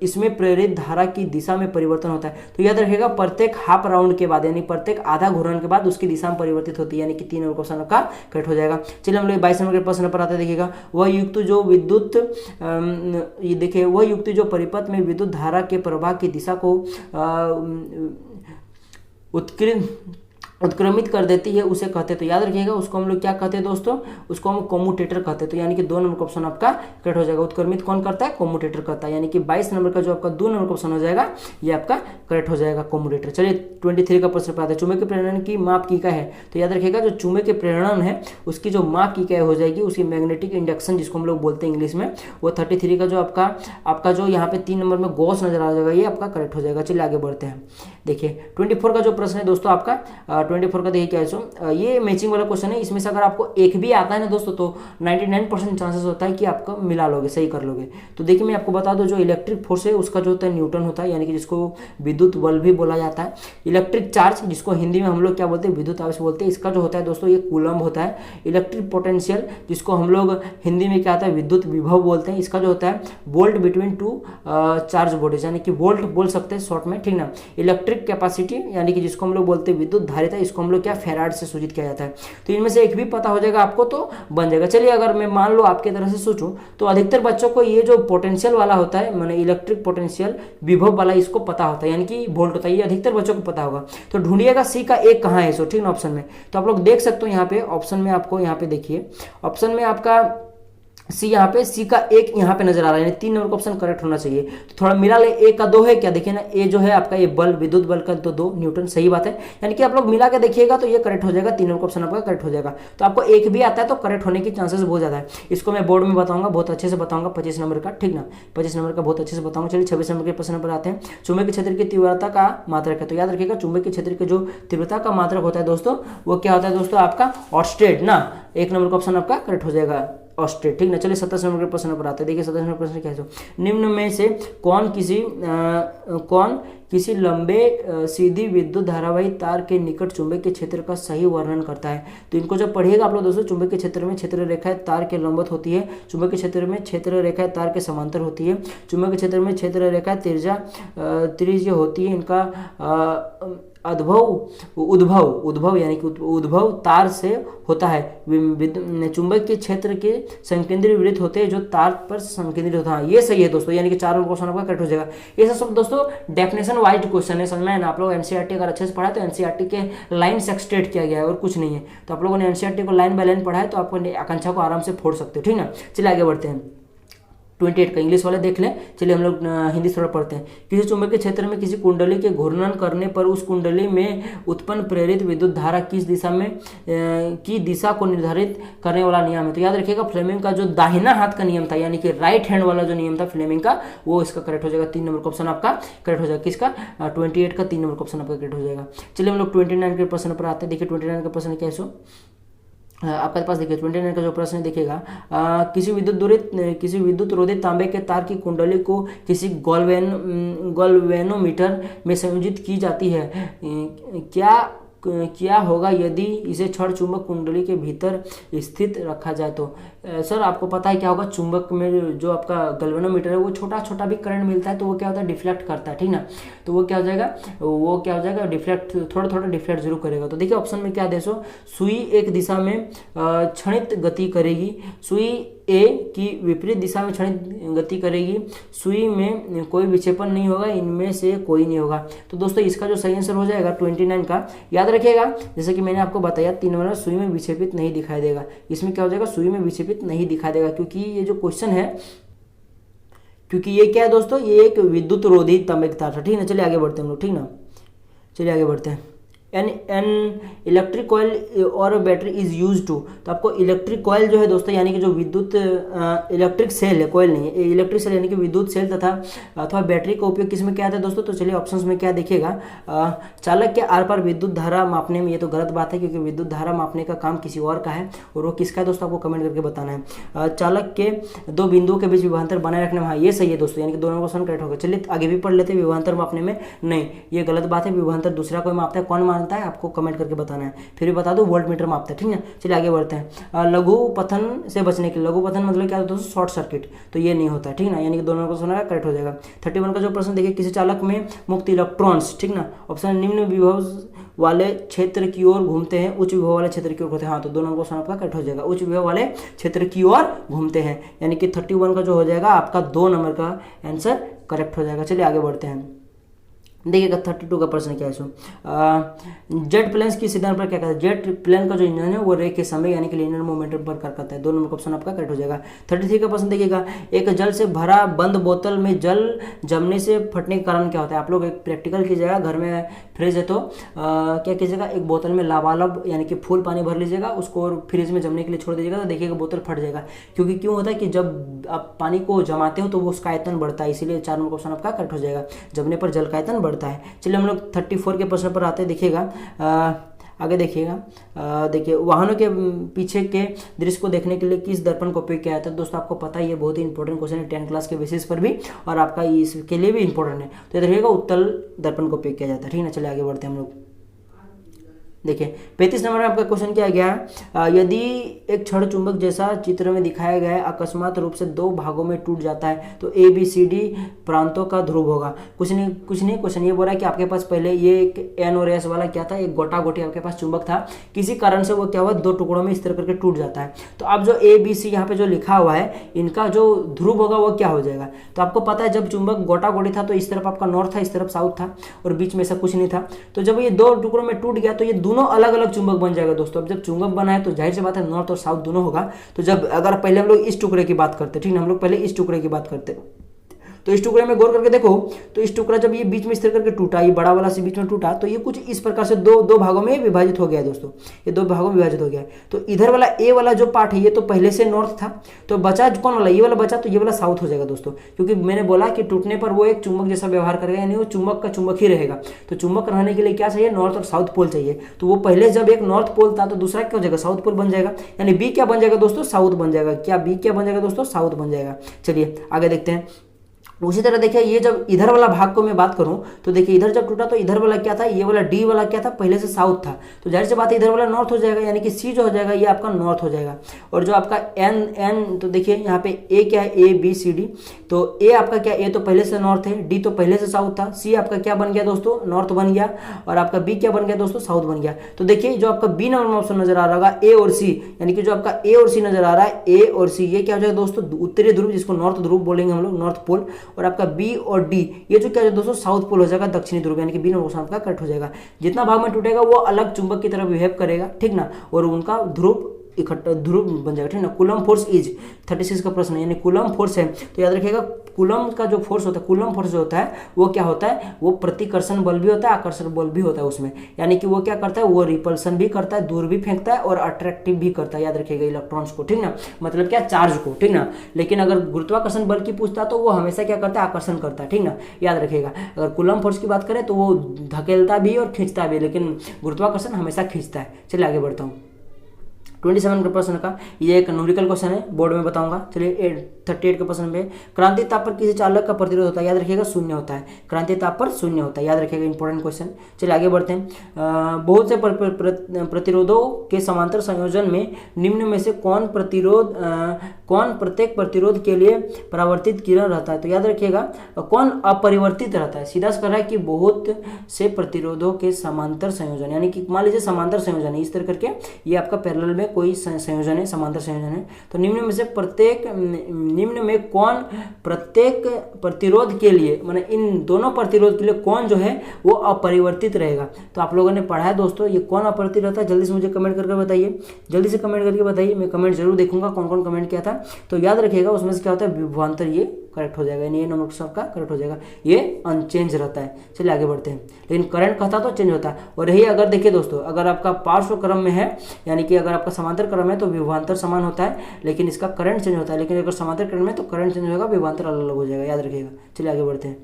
इसमें प्रेरित धारा की दिशा में परिवर्तन होता है। तो याद रखिएगा प्रत्येक हाफ राउंड के बाद, यानी प्रत्येक आधा घूर्णन के बाद उसकी दिशा में परिवर्तित होती है, यानी कि 3 नंबर क्वेश्चन आपका करेक्ट हो जाएगा। चलिए हम लोग 22 नंबर के प्रश्न पर आते देखिएगा। वह युक्ति जो विद्युत ये देखिए, वह युक्ति जो परिपथ में विद्युत धारा के प्रवाह की दिशा को उत्क्रमित कर देती है उसे कहते हैं। तो याद रखिएगा उसको हम लोग क्या कहते हैं दोस्तों, उसको हम कम्यूटेटर कहते हैं। तो यानी कि 2 नंबर का ऑप्शन आपका करेक्ट हो जाएगा। उत्क्रमित कौन करता है, कम्यूटेटर करता है। यानी कि 22 नंबर का जो आपका 2 नंबर का ऑप्शन हो जाएगा ये आपका करेक्ट हो जाएगा, कम्यूटेटर। चलिए 23 का प्रश्न पाते हैं। चुंबक के प्रेरण की माप की इकाई है, तो याद रखिएगा जो चुंबक के प्रेरण है उसकी जो माप की इकाई हो जाएगी, उसकी मैग्नेटिक इंडक्शन जिसको हम लोग बोलते हैं इंग्लिश में, वो 33 का जो आपका जो यहाँ पे 3 नंबर में गॉस नजर आ जाएगा, ये आपका करेक्ट हो जाएगा। चलिए आगे बढ़ते हैं। देखिए 24 का जो प्रश्न है दोस्तों आपका 24 का देखिए क्या है, ये मैचिंग वाला क्वेश्चन है। इसमें से अगर आपको एक भी आता है ना दोस्तों तो 99% चांसेस होता है कि आपका मिला लोगे, सही कर लोगे। तो देखिए मैं आपको बता दूं जो इलेक्ट्रिक फोर्स है उसका जो होता है न्यूटन होता है, यानी कि जिसको विद्युत बल भी बोला जाता है। इलेक्ट्रिक चार्ज जिसको हिंदी में हम लोग क्या बोलते हैं, विद्युत आवेश बोलते हैं, इसका जो होता है दोस्तों ये कूलम्ब होता है। इलेक्ट्रिक पोटेंशियल जिसको हम लोग हिंदी में क्या होता है, विद्युत विभव बोलते हैं, इसका जो होता है वोल्ट बिटवीन 2 चार्ज बॉडीज, यानी कि वोल्ट बोल सकते हैं शॉर्ट में, ठीक ना। इलेक्ट्रिक कैपेसिटी यानी कि जिसको हम लोग बोलते हैं विद्युत धारिता, इसको हम लोग क्या फैराड से सूचित किया जाता है। तो इनमें से एक भी पता हो जाएगा आपको तो बन जाएगा। चलिए अगर मैं मान लो आपके तरह से सोचूं तो अधिकतर बच्चों को ये जो पोटेंशियल वाला होता है, माने इलेक्ट्रिक पोटेंशियल विभव वाला, इसको पता होता है, यानी कि वोल्ट होता है, ये अधिकतर बच्चों को पता होगा। तो ढूंढिएगा सी का एक कहाँ है, सो ठीक ना, ऑप्शन में। तो आप लोग देख सकते हो यहाँ पे ऑप्शन में, आपको यहाँ पे देखिए ऑप्शन में आपका सी, यहाँ पे सी का एक यहाँ पे नजर आ रहा है, यानी 3 नंबर का ऑप्शन करेक्ट होना चाहिए। तो थोड़ा मिला ले, ए का 2 है क्या, देखिए ना, ए जो है आपका ये बल, विद्युत बल का तो 2 न्यूटन, सही बात है। यानी कि आप लोग मिला के देखिएगा तो ये करेक्ट हो जाएगा, 3 नंबर का ऑप्शन आपका करेक्ट हो जाएगा। तो आपको एक भी आता है तो करेक्ट होने की चांसेस बहुत ज्यादा है। इसको मैं बोर्ड में बताऊंगा, बहुत अच्छे से बताऊंगा, 25 नंबर का, ठीक ना, 25 नंबर का बहुत अच्छे से बताऊंगा। चलिए 26 नंबर के प्रश्न पर आते हैं। चुंबकीय क्षेत्र की तीव्रता का मात्रक है, तो याद रखिएगा चुंबकीय क्षेत्र के जो तीव्रता का मात्रक होता है दोस्तों, वो क्या होता है दोस्तों आपका ऑर्स्टेड ना, 1 नंबर का ऑप्शन आपका करेक्ट हो जाएगा। ऑस्ट्रेट। ठीक ना, चलिए 27 नंबर के प्रश्न पर आते हैं। देखिए 27 नंबर प्रश्न क्या है, निम्न में से कौन किसी लंबे सीधी विद्युत धारावाही तार के निकट चुंबकीय क्षेत्र का सही वर्णन करता है। तो इनको जब पढ़िएगा आप लोग दोस्तों, चुंबकीय क्षेत्र में क्षेत्र रेखाएं तार के लंबवत होती है, चुंबकीय क्षेत्र में क्षेत्र रेखाएं तार के समांतर होती है, चुंबकीय क्षेत्र में क्षेत्र रेखाएं त्रिज्य होती है। इनका उद्भव यानी कि उद्भव तार से होता है। चुंबकीय क्षेत्र के संकेंद्रीय वृत्त होते हैं जो तार पर संकेंद्रित होता है। ये सही है दोस्तों, यानी कि 4 नंबर क्वेश्चन आपका करेक्ट हो जाएगा। ये सब दोस्तों डेफिनेशन वाइज क्वेश्चन है, समझ में ना। आप लोग एनसीईआरटी अगर अच्छे से पढ़ा तो एनसीईआरटी के लाइन से एक्सटेट किया गया है और कुछ नहीं है। तो आप लोगों ने एनसीईआरटी को लाइन बाय लाइन पढ़ा है तो आपको आकांक्षा को आराम से फोड़ सकते हो। ठीक ना, चलिए आगे बढ़ते हैं। 28 का इंग्लिश वाले देख लें। चलिए हम लोग हिंदी थोड़ा पढ़ते हैं। किसी चुंबकीय क्षेत्र में किसी कुंडली के घूर्णन करने पर उस कुंडली में उत्पन्न प्रेरित विद्युत धारा किस दिशा में की दिशा को निर्धारित करने वाला नियम है। तो याद रखिएगा फ्लेमिंग का जो दाहिना हाथ का नियम था, यानी कि राइट हैंड वाला जो नियम था फ्लेमिंग का, वो इसका करेक्ट हो जाएगा। 3 नंबर का ऑप्शन आपका करेक्ट हो जाएगा। किसका? 28 का 3 नंबर का ऑप्शन आपका करेक्ट हो जाएगा। चलिए हम लोग 29 के प्रश्न पर आते हैं। देखिए 29 का प्रश्न क्या है, आपके पास देखिए 29 का जो प्रश्न है देखिएगा, किसी विद्युत रोधित तांबे के तार की कुंडली को किसी गैल्वेनोमीटर में संयोजित की जाती है। क्या होगा यदि इसे क्षण चुंबक कुंडली के भीतर स्थित रखा जाए तो? सर आपको पता है क्या होगा, चुंबक में जो आपका गैल्वेनोमीटर है वो छोटा छोटा भी करंट मिलता है तो वो क्या होता है, डिफ्लेक्ट करता है। ठीक ना, तो वो क्या हो जाएगा, डिफ्लेक्ट, थोड़ा थोड़ा डिफ्लेक्ट जरूर करेगा। तो देखिए ऑप्शन में क्या देखो, सुई एक दिशा में क्षणित गति करेगी, सुई ए की विपरीत दिशा में क्षणित गति करेगी, सुई में कोई विक्षेपण नहीं होगा, इनमें से कोई नहीं होगा। तो दोस्तों इसका जो सही आंसर हो जाएगा 29 का, याद रखिएगा जैसे कि मैंने आपको बताया 3 नंबर सुई में विक्षेपित नहीं दिखाई देगा। इसमें क्या हो जाएगा, सुई में विक्षेपित नहीं दिखाई देगा, क्योंकि ये जो क्वेश्चन है, क्योंकि ये क्या है दोस्तों, ये एक विद्युत रोधी तांबे का तार था। ठीक ना, चलिए आगे बढ़ते हैं हम लोग। ठीक ना, चलिए आगे बढ़ते हैं। एन इलेक्ट्रिक कॉइल और बैटरी इज यूज टू। तो आपको इलेक्ट्रिक कॉइल जो है दोस्तों, यानी कि जो विद्युत इलेक्ट्रिक सेल है, कॉइल नहीं है, इलेक्ट्रिक सेल यानी कि विद्युत सेल तथा अथवा बैटरी का उपयोग किस में क्या आता है दोस्तों? तो चलिए ऑप्शंस में क्या देखिएगा, चालक के आर पार विद्युत धारा मापने में। ये तो गलत बात है, क्योंकि विद्युत धारा मापने का काम किसी और का है, और वो किसका है दोस्तों आपको कमेंट करके बताना है। चालक के 2 बिंदुओं के बीच विभवांतर बनाए रखने में, हाँ ये सही है दोस्तों, यानी कि दोनों क्वेश्चन करेक्ट होगा। चलिए आगे भी पढ़ लेते हैं। विभवांतर मापने में नहीं, ये गलत बात है, विभवांतर दूसरा कोई मापता है, कौन मानता है आपको कमेंट करके बताना है। फिर भी बता दो, वोल्ट मीटर मापता है। ठीक है, चलिए आगे बढ़ते हैं। लघु पतन से बचने के लिए, लघु पतन मतलब क्या होता है दोस्तों? Short circuit. तो ये नहीं होता है। ठीक ना, यानी कि दोनों क्वेश्चन करेक्ट हो जाएगा। 31 का जो प्रश्न देखिए, किसी चालक में मुक्त इलेक्ट्रॉन्स, ठीक ना, ऑप्शन निम्न विभव वाले क्षेत्र की ओर घूमते हैं, उच्च विभव वाले क्षेत्र की ओर घूमते हैं। हाँ, तो दोनों क्वेश्चन आपका करेक्ट हो जाएगा, उच्च विभव वाले क्षेत्र की ओर घूमते हैं, यानी कि 31 का जो हो जाएगा आपका 2 नंबर का आंसर करेक्ट हो जाएगा। चलिए आगे बढ़ते हैं। देखिएगा 32 का प्रश्न क्या है, जेट प्लेन की सिद्धांत पर क्या कहता है? जेट प्लेन का जो इंजन है वो रे के समय यानी कि लीनियर मोमेंटम पर कार्य करता है। 2 नंबर का ऑप्शन आपका करेक्ट हो जाएगा। 33 का प्रश्न देखिएगा, एक जल से भरा बंद बोतल में जल जमने से फटने के कारण क्या होता है? आप लोग एक प्रैक्टिकल कीजिएगा, घर में फ्रिज है तो क्या कीजिएगा, एक बोतल में लबालब यानी कि फुल पानी भर लीजिएगा, उसको और फ्रिज में जमने के लिए छोड़ दीजिएगा, तो देखिएगा बोतल फट जाएगा। क्योंकि क्यों होता है कि जब आप पानी को जमाते हो तो वो उसका आयतन बढ़ता है, इसीलिए 4 नंबर का ऑप्शन आपका करेक्ट हो जाएगा, जमने पर जल का आयतन बढ़ता है। चलिए हम लोग 34 के प्रश्न पर आते हैं। देखिएगा आगे देखिएगा, देखिए वाहनों के पीछे के दृश्य को देखने के लिए किस दर्पण का उपयोग किया जाता है? दोस्तों आपको पता है ये बहुत ही इंपॉर्टेंट क्वेश्चन है 10 क्लास के बेसिस पर भी, और आपका इसके लिए भी इंपॉर्टेंट है। तो देखिएगा उत्तल दर्पण का उपयोग किया जाता है। ठीक है, चलिए आगे बढ़ते हैं हम लोग। देखिए 35 नंबर में आपका क्वेश्चन क्या गया, यदि एक क्षण चुंबक जैसा चित्र में दिखाया गया है अकस्मात रूप से 2 भागों में टूट जाता है तो ABCD प्रांतों का ध्रुव होगा। कुछ नहीं क्वेश्चन ये बोल रहा है कि आपके पास पहले ये एक N और S वाला क्या था, एक गोटा गोटी आपके पास चुंबक था, किसी कारण से वो क्या हुआ 2 टुकड़ों में इस तरह करके टूट जाता है। तो अब जो ABC यहाँ पे जो लिखा हुआ है, इनका जो ध्रुव होगा वो क्या हो जाएगा? तो आपको पता है जब चुंबक गोटा गोटी था तो इस तरफ आपका नॉर्थ था, इस तरफ साउथ था, और बीच में ऐसा कुछ नहीं था। तो जब ये 2 टुकड़ों में टूट गया तो ये दोनों अलग अलग चुंबक बन जाएगा दोस्तों। अब जब चुंबक बना है तो जाहिर सी बात है नॉर्थ और साउथ दोनों होगा। तो जब अगर पहले हम लोग इस टुकड़े की बात करते, ठीक है, हम लोग पहले इस टुकड़े की बात करते, तो इस टुकड़े में गौर करके देखो, तो इस टुकड़ा जब ये बीच में इस तरह करके टूटा, ये बड़ा वाला से बीच में टूटा, तो ये कुछ इस प्रकार से दो भागों में विभाजित हो गया है दोस्तों, ये 2 भागों में विभाजित हो गया है। तो इधर वाला ए वाला जो पार्ट है ये तो पहले से नॉर्थ था, तो बचा कौन वाला, ये वाला बचा, तो ये वाला साउथ हो जाएगा दोस्तों, क्योंकि मैंने बोला कि टूटने पर वो एक चुंबक जैसा व्यवहार करेगा, यानी वो चुंबक का चुंबक ही रहेगा। तो चुंबक रहने के लिए क्या चाहिए, नॉर्थ और साउथ पोल चाहिए। तो वो पहले जब एक नॉर्थ पोल था तो दूसरा क्या हो जाएगा, साउथ पोल बन जाएगा, यानी बी क्या बन जाएगा दोस्तों, साउथ बन जाएगा। क्या बी क्या बन जाएगा दोस्तों, साउथ बन जाएगा। चलिए आगे देखते हैं। उसी तरह देखिए, ये जब इधर वाला भाग को मैं बात करूं तो देखिए, इधर जब टूटा तो इधर वाला क्या था, ये वाला डी वाला क्या था, पहले से साउथ था, तो जाहिर सी बात है इधर वाला नॉर्थ हो जाएगा, यानी कि सी जो हो जाएगा ये आपका नॉर्थ हो जाएगा। और जो आपका एन तो देखिए यहाँ पे ए क्या है, ए बी सी डी, तो ए आपका क्या, ए तो पहले से नॉर्थ है, डी तो पहले से साउथ था, सी आपका क्या बन गया दोस्तों, नॉर्थ बन गया, और आपका बी क्या बन गया दोस्तों, साउथ बन गया। तो देखिए जो आपका बी नंबर में ऑप्शन नजर आ रहा होगा ए और सी, यानी कि जो आपका ए और सी नजर आ रहा है, ए और सी, ये क्या हो जाएगा दोस्तों, उत्तरी ध्रुव, जिसको नॉर्थ ध्रुव बोलेंगे हम लोग, नॉर्थ पोल। और आपका बी और डी ये जो क्या है दोस्तों, साउथ पोल हो जाएगा, दक्षिणी ध्रुव, यानी कि बी नंबर ऑप्शन का करेक्ट हो जाएगा। जितना भाग में टूटेगा वो अलग चुंबक की तरह बिहेव करेगा, ठीक ना, और उनका ध्रुव इकट्ठा ध्रुव बन जाएगा, ठीक ना। कूलम फोर्स इज 36 का प्रश्न है, यानी कूलम फोर्स है, तो याद रखिएगा कूलम का जो फोर्स होता है, कूलम फोर्स जो होता है वो क्या होता है, वो प्रतिकर्षण बल भी होता है, आकर्षण बल भी होता है उसमें, यानी कि वो क्या करता है, वो रिपल्सन भी करता है, दूर भी फेंकता है और अट्रैक्टिव भी करता है, याद रखिएगा इलेक्ट्रॉन्स को, ठीक ना, मतलब क्या, चार्ज को, ठीक ना। लेकिन अगर गुरुत्वाकर्षण बल की पूछता तो वो हमेशा क्या करता है, आकर्षण करता है, ठीक ना, याद रखिएगा। अगर कूलम फोर्स की बात करें तो वो धकेलता भी और खींचता भी, लेकिन गुरुत्वाकर्षण हमेशा खींचता है। चलिए आगे बढ़ता हूँ। 27 के प्रश्न का ये एक न्यूमेरिकल क्वेश्चन है, बोर्ड में बताऊंगा। चलिए 38 के प्रश्न में, क्रांति ताप पर किसी चालक का प्रतिरोध होता है, याद रखिएगा शून्य होता है, क्रांति ताप पर शून्य होता है, याद रखिएगा, इंपॉर्टेंट क्वेश्चन। चलिए आगे बढ़ते हैं। बहुत से प्रतिरोधों के समांतर संयोजन में निम्न में से कौन प्रत्येक प्रतिरोध के लिए परावर्तित किरण रहता है, तो याद रखिएगा कौन अपरिवर्तित रहता है। सीधा कर रहा है कि बहुत से प्रतिरोधों के समांतर संयोजन, यानी कि मान लीजिए समांतर संयोजन है इस तरह करके, ये आपका पैरेलल में कोई संयोजन है, समांतर संयोजन है, तो निम्न में से निम्न में कौन प्रत्येक प्रतिरोध के लिए, माने इन दोनों प्रतिरोध के लिए कौन जो है वो अपरिवर्तित रहेगा। तो आप लोगों ने पढ़ा है दोस्तों, ये कौन अपरिवर्तित रहता है, जल्दी से मुझे कमेंट करके बताइए, जल्दी से कमेंट करके बताइए, मैं कमेंट जरूर देखूंगा कौन कौन कमेंट किया था। तो याद रखिएगा उसमें से क्या होता है, विभवांतर, ये करेक्ट हो जाएगा, यानी ये नंबर सबका करेक्ट हो जाएगा, ये अनचेंज रहता है। चलिए आगे बढ़ते हैं। लेकिन करंट कहता तो चेंज होता है, और यही अगर देखिए दोस्तों, अगर आपका पार्श्व क्रम में है, यानी कि अगर आपका समांतर क्रम है तो विभवांतर समान होता है, लेकिन इसका करंट चेंज होता है। लेकिन अगर समांतर क्रम में तो करंट चेंज होगा, विभवांतर अलग अलग हो जाएगा, याद रखिएगा। चलिए आगे बढ़ते हैं।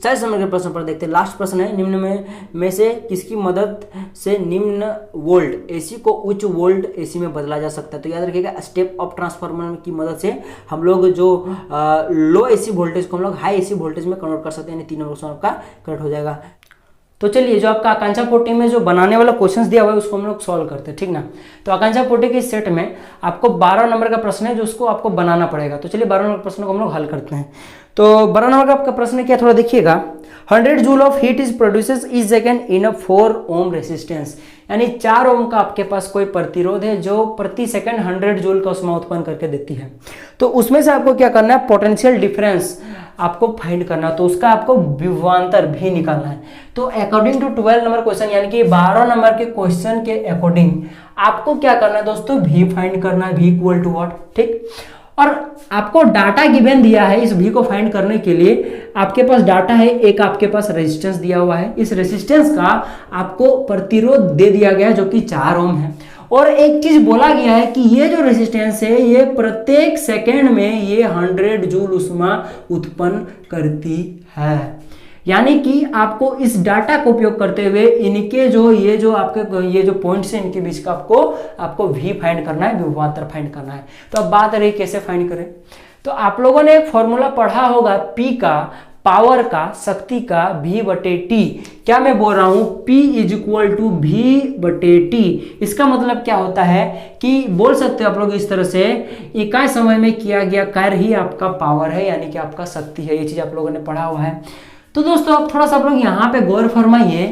40 नंबर के प्रश्न पर देखते हैं। लास्ट प्रश्न है, निम्न में से किसकी मदद से निम्न वोल्ट एसी को उच्च वोल्ट एसी में बदला जा सकता है, तो याद रखिएगा स्टेप अप ट्रांसफार्मर की मदद से हम लोग जो लो एसी वोल्टेज को हम लोग हाई एसी वोल्टेज में कन्वर्ट कर सकते हैं, यानी 3 नंबर क्वेश्चन आपका करेक्ट हो जाएगा। तो चलिए जो आपका आकांक्षा पोटी में जो बनाने वाला क्वेश्चंस दिया हुआ है उसको हम लोग सॉल्व करते हैं, ठीक ना। तो आकांक्षा पोटी के सेट में आपको 12 नंबर का प्रश्न है जो उसको आपको बनाना पड़ेगा। तो चलिए 12 नंबर प्रश्न को हम लोग हल करते हैं। तो 12 नंबर का आपका प्रश्न क्या, थोड़ा देखिएगा। 100 joule of heat is produces each second in a 4 ohm resistance, यानी 4 ओम का आपके पास कोई प्रतिरोध है जो प्रति सेकंड 100 जूल का उसमें उत्पन्न करके देती है। तो उसमें से आपको क्या करना है, पोटेंशियल डिफरेंस आपको फाइंड करना है, तो उसका आपको विभवांतर भी निकालना है। तो अकॉर्डिंग टू 12 नंबर क्वेश्चन, यानी कि 12 नंबर के क्वेश्चन के अकॉर्डिंग आपको क्या करना है दोस्तों, भी फाइंड करना है, भी इक्वल टू व्हाट, ठीक। और आपको डाटा गिवन दिया है, इस भी को फाइंड करने के लिए आपके पास डाटा है, एक आपके पास रेजिस्टेंस दिया हुआ है, इस रेजिस्टेंस का आपको प्रतिरोध दे दिया गया है जो कि 4 ओम है, और एक चीज बोला गया है कि ये जो रेजिस्टेंस है ये प्रत्येक सेकेंड में ये 100 जूल ऊष्मा उत्पन्न करती है। यानी कि आपको इस डाटा को उपयोग करते हुए इनके जो ये जो पॉइंट्स हैं इनके बीच का आपको भी फाइंड करना है, विभवांतर फाइंड करना है। तो अब बात रही कैसे फाइंड करें, तो आप लोगों ने एक फॉर्मूला पढ़ा होगा, पी का, पावर का, शक्ति का, v बटे टी। क्या मैं बोल रहा हूं, P is equal to v बटे टी। इसका मतलब क्या होता है कि बोल सकते हो आप लोग इस तरह से, इकाई समय में किया गया कार्य ही आपका पावर है, यानी कि आपका शक्ति है। ये चीज आप लोगों ने पढ़ा हुआ है। तो दोस्तों अब थोड़ा सा आप लोग यहाँ पे गौर फरमाइए,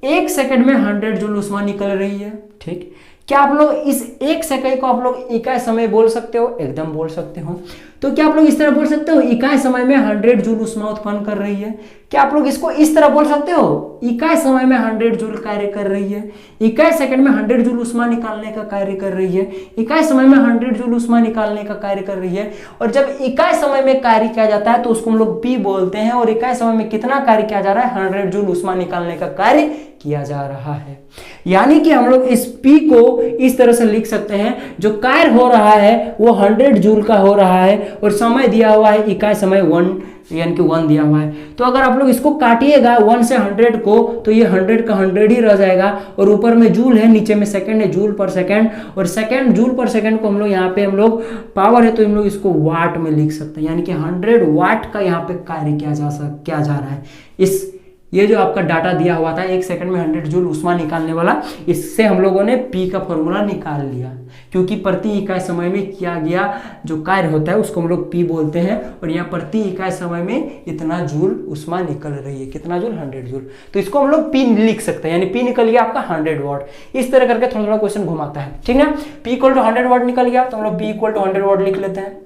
1 सेकंड में 100 जूल ऊष्मा निकल रही है, ठीक। क्या आप लोग इस 1 सेकंड को आप लोग इकाई समय बोल सकते हो? एकदम बोल सकते हो। तो क्या आप लोग इस तरह बोल सकते हो इकाई समय में 100 जूल ऊष्मा उत्पन्न कर रही है? क्या आप लोग इसको इस तरह बोल सकते हो इकाई समय में 100 जूल कार्य कर रही है, इकाई सेकंड में 100 जूल ऊष्मा निकालने का कार्य कर रही है, इकाई समय में 100 जूल ऊष्मा निकालने का कार्य कर रही है। और जब इकाई समय में कार्य किया जाता है तो उसको हम लोग P बोलते हैं, और इकाई समय में कितना कार्य किया जा रहा है? 100 जूल ऊष्मा निकालने का कार्य किया जा रहा है। यानी कि हम लोग इस P को इस तरह से लिख सकते हैं, जो कार्य हो रहा है वो 100 जूल का हो रहा है और समय दिया हुआ है इकाई समय 1 यानी कि 1 दिया हुआ है। तो अगर आप लोग इसको काटिएगा 1 से 100 को तो ये 100 का 100 ही रह जाएगा, और ऊपर में जूल है, नीचे में सेकंड है, जूल पर सेकंड, और सेकंड जूल पर सेकंड को हम लोग यहाँ पे हम लोग पावर है तो हम लोग इसको वाट में लिख सकते हैं, यानी कि 100 वाट का यहाँ पे कार्य किया जा रहा है। ये जो आपका डाटा दिया हुआ था 1 सेकंड में 100 जूल ऊष्मा निकालने वाला, इससे हम लोगों ने P का फॉर्मूला निकाल लिया, क्योंकि प्रति इकाई समय में किया गया जो कार्य होता है उसको हम लोग P बोलते हैं, और यहाँ प्रति इकाई समय में इतना जूल ऊष्मा निकल रही है, कितना जूल? 100 जूल। तो इसको हम लोग P लिख सकते हैं, यानी P निकल गया आपका 100 वाट। इस तरह करके थोड़ा थोड़ा क्वेश्चन घुमाता है, ठीक ना। P इक्वल टू 100 वाट निकल गया तो हम लोग P इक्वल टू 100 वाट लिख लेते हैं।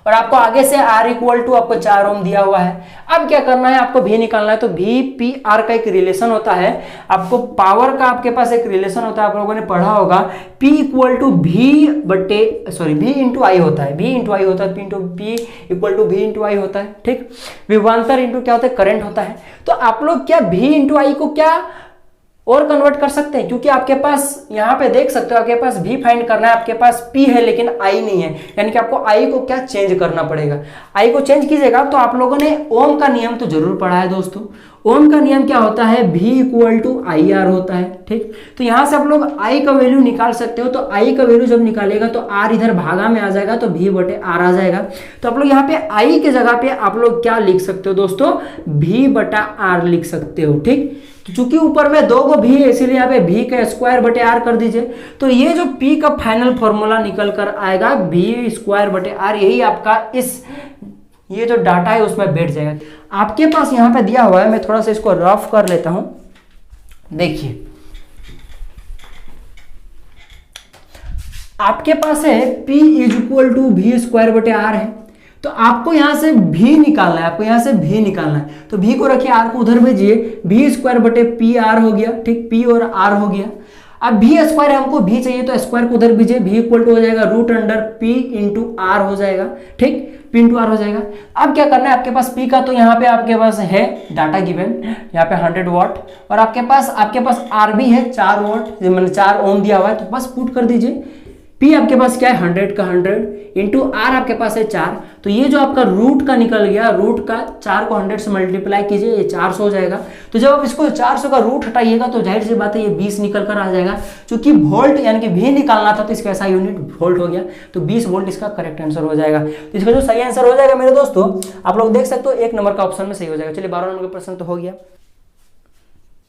और आपको आगे से R इक्वल टू आपको 4 ओम दिया हुआ है। अब क्या करना है, आपको V निकालना है। तो V P R का एक रिलेशन होता है, आपको पावर का आपके पास एक रिलेशन होता है, आप लोगों ने पढ़ा होगा। P equal to V into I होता है, V इंटू आई होता है, P equal to V into I होता है, ठीक। विभवांतर इंटू क्या होता है? करंट होता है। तो आप लोग क्या V इंटू आई को क्या और कन्वर्ट कर सकते हैं, क्योंकि आपके पास यहाँ पे देख सकते हो आपके पास V फाइंड करना है, आपके पास P है लेकिन I नहीं है, यानी कि आपको I को क्या चेंज करना पड़ेगा। I को चेंज कीजिएगा तो आप लोगों ने ओम का नियम तो जरूर पढ़ा है दोस्तों। ओम का नियम क्या होता है? V equal to I R होता है, ठीक। तो यहाँ से आप लोग I का वैल्यू निकाल सकते हो। तो I का वैल्यू जब निकालेगा तो R इधर भागा में आ जाएगा तो V बटे R आ जाएगा। तो आप लोग यहाँ पे I के जगह पे आप लोग क्या लिख सकते हो दोस्तों? V बटा R लिख सकते हो, ठीक। चूंकि ऊपर में 2 को भी है इसीलिए यहाँ पे V का स्क्वायर बटे R कर दीजिए। तो ये जो P का फाइनल फॉर्मूला निकल कर आएगा V स्क्वायर बटे R, यही आपका ये जो डाटा है उसमें बैठ जाएगा। आपके पास यहाँ पे दिया हुआ है, मैं थोड़ा सा इसको रफ कर लेता हूं। देखिए आपके पास है P is equal to V square बटे R है, तो आपको यहां से V निकालना है, आपको यहां से V निकालना है। तो V को रखिए, R को उधर भेजिए, V स्क्वायर बटे P R हो गया, ठीक। P और R हो गया। अब V स्क्वायर हमको V चाहिए तो स्क्वायर को उधर भेजिए, V इक्वल टू हो जाएगा root under P into R हो जाएगा, ठीक। P इंटू R हो जाएगा। अब क्या करना है, आपके पास P का तो यहाँ पे आपके पास है डाटा गिवन, यहाँ पे 100 वाट, और आपके पास R भी है 4 वाट, मतलब 4 ओम दिया हुआ है, तो बस पुट कर दीजिए। P आपके पास क्या है? 100 का 100 इंटू R आपके पास है 4, तो ये जो आपका रूट का निकल गया, रूट का 4 को 100 से मल्टीप्लाई कीजिए, ये 400 हो जाएगा। तो जब आप इसको 400 का रूट हटाइएगा तो जाहिर सी बात है ये 20 निकल कर आ जाएगा। चूंकि वोल्ट यानी कि V निकालना था तो इसका ऐसा यूनिट वोल्ट हो गया, तो 20 वोल्ट इसका करेक्ट आंसर हो जाएगा। तो इसका जो सही आंसर हो जाएगा मेरे दोस्तों, आप लोग देख सकते हो 1 नंबर का ऑप्शन में सही हो जाएगा। चलिए 12 नंबर का प्रश्न तो हो गया।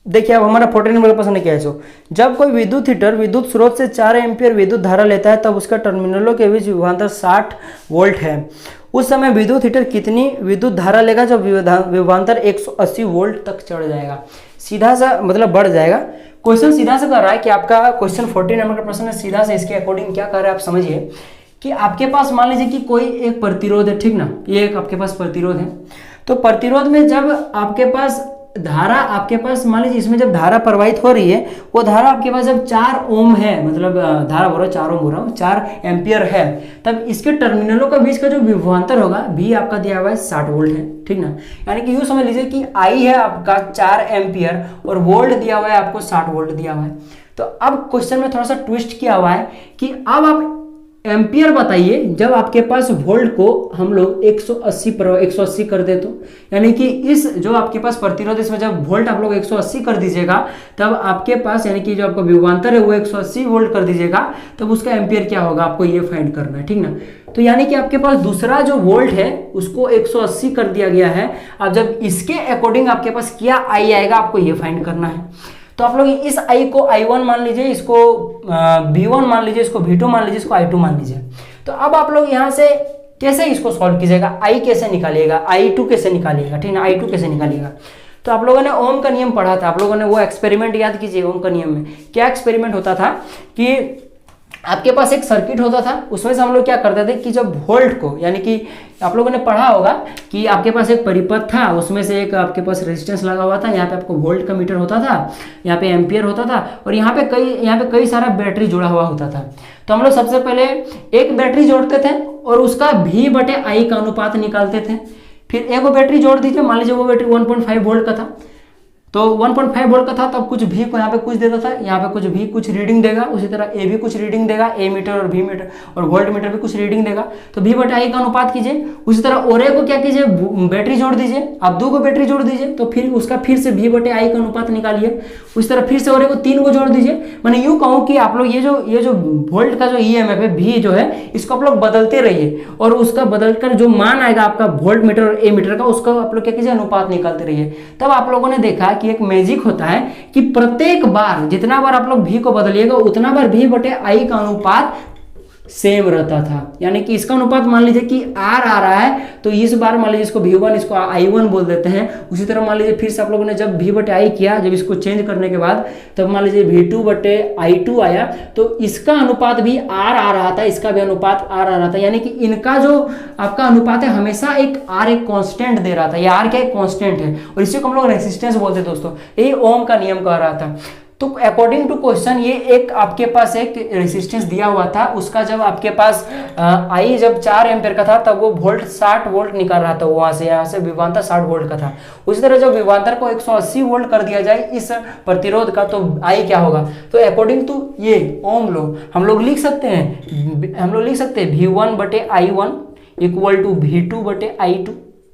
देखिए अब हमारा 14 नंबर का प्रश्न क्या है। जब कोई विद्युत हीटर विद्युत स्रोत से 4 एम्पियर विद्युत धारा लेता है तब उसका टर्मिनलों के बीच विभवांतर 60 वोल्ट है। उस समय विद्युत हीटर कितनी विद्युत धारा लेगा जब विभवांतर 180 वोल्ट तक चढ़ जाएगा? सीधा सा मतलब बढ़ जाएगा। क्वेश्चन सीधा से कर रहा है कि आपका क्वेश्चन 14 नंबर का प्रश्न है, सीधा से इसके अकॉर्डिंग क्या कर रहा है आप समझिए कि आपके पास मान लीजिए कि कोई एक प्रतिरोध है, ठीक ना, ये एक आपके पास प्रतिरोध है। तो प्रतिरोध में जब आपके पास धारा आपके पास मान लीजिए इसमें जब धारा प्रवाहित हो रही है, वो धारा आपके पास जब 4 ओम है, मतलब धारा बोल रहा हूँ 4 ओम बोल रहा हूँ 4 एम्पियर है, तब इसके टर्मिनलों के बीच का जो विभवांतर होगा V आपका दिया हुआ है 60 वोल्ट है, ठीक ना। यानी कि यूँ समझ लीजिए कि I है आपका 4 एम्पियर और वोल्ट दिया हुआ है आपको 60 वोल्ट दिया हुआ है। तो अब क्वेश्चन में थोड़ा सा ट्विस्ट किया हुआ है कि अब आप एम्पियर बताइए जब आपके पास वोल्ट को हम लोग 180 कर दे, तो यानी कि इस जो आपके पास प्रतिरोध इसमें जब वोल्ट आप लोग 180 कर दीजिएगा तब आपके पास यानी कि जो आपका विभवांतर है वो 180 वोल्ट कर दीजिएगा, तब उसका एम्पियर क्या होगा आपको ये फाइंड करना है, ठीक ना। तो यानी कि आपके पास दूसरा जो वोल्ट है उसको 180 कर दिया गया है। अब जब इसके अकॉर्डिंग आपके पास क्या I आएगा आपको ये फाइंड करना है। तो आप लोग इस I को I1 मान लीजिए, इसको V1 मान लीजिए, इसको V2 मान लीजिए, इसको I2 मान लीजिए। तो अब आप लोग यहाँ से कैसे इसको सॉल्व कीजिएगा, I कैसे निकालिएगा, I2 कैसे निकालिएगा, ठीक है, I2 कैसे निकालिएगा। तो आप लोगों ने ओम का नियम पढ़ा था, आप लोगों ने वो एक्सपेरिमेंट याद कीजिए। ओम का नियम में क्या एक्सपेरिमेंट होता था कि आपके पास एक सर्किट होता था, उसमें से हम लोग क्या करते थे कि जब वोल्ट को, यानी कि आप लोगों ने पढ़ा होगा कि आपके पास एक परिपथ था, उसमें से एक आपके पास रेजिस्टेंस लगा हुआ था, यहाँ पे आपको वोल्ट का मीटर होता था, यहाँ पे एम्पियर होता था, और यहाँ पे कई सारा बैटरी जुड़ा हुआ होता था। तो हम लोग सबसे पहले एक बैटरी जोड़ते थे और उसका V/I का अनुपात निकालते थे। फिर एक वो बैटरी जोड़ दीजिए, मान लीजिए वो बैटरी 1.5 वोल्ट का था, तो 1.5 वोल्ट का था, तब कुछ V को यहाँ पे कुछ देता था, यहाँ पे कुछ V कुछ रीडिंग देगा, उसी तरह A भी कुछ रीडिंग देगा, A मीटर और V मीटर और वोल्ट मीटर भी कुछ रीडिंग देगा। तो V/I का अनुपात कीजिए। उसी तरह और को क्या कीजिए, बैटरी जोड़ दीजिए, आप 2 को बैटरी जोड़ दीजिए, तो फिर उसका फिर से V/I का अनुपात निकालिए। उसी तरह फिर से और को 3 को जोड़ दीजिए। मैंने यूँ कहूँ कि आप लोग ये जो वोल्ट का जो EMF है V जो है, इसको आप लोग बदलते रहिए, और उसका बदलकर जो मान आएगा आपका वोल्ट मीटर और A मीटर का, उसका आप लोग क्या कीजिए, अनुपात निकालते रहिए। तब आप लोगों ने देखा कि एक मैजिक होता है कि प्रत्येक बार जितना बार आप लोग V को बदलिएगा उतना बार V/I का अनुपात सेम रहता था। यानी कि इसका अनुपात मान लीजिए कि R आ रहा है, तो इस बार मान लीजिए इसको V1, इसको I1 बोल देते हैं। उसी तरह मान लीजिए फिर से आप लोगों ने जब V/I किया, जब इसको चेंज करने के बाद, तब मान लीजिए V2/I2 आया, तो इसका अनुपात भी R आ रहा था, इसका भी अनुपात R आ रहा था। यानी कि इनका जो आपका अनुपात है हमेशा एक R एक कांस्टेंट दे रहा था। ये R क्या एक कांस्टेंट है, और इसी को हम लोग रेसिस्टेंस बोलते हैं दोस्तों। यही ओम का नियम कह रहा था। तो अकॉर्डिंग टू क्वेश्चन ये एक आपके पास एक रेसिस्टेंस दिया हुआ था, उसका जब आपके पास आई जब 4 एम्पेयर का था, तब वो वोल्ट 60 वोल्ट निकाल रहा था, वहां से यहाँ से विभवांतर 60 वोल्ट का था। उसी तरह जब विभवांतर को 180 वोल्ट कर दिया जाए इस प्रतिरोध का, तो आई क्या होगा। तो अकॉर्डिंग टू ये ओम लॉ हम लोग लिख सकते हैं V1/I1 इक्वल टू V2/I2,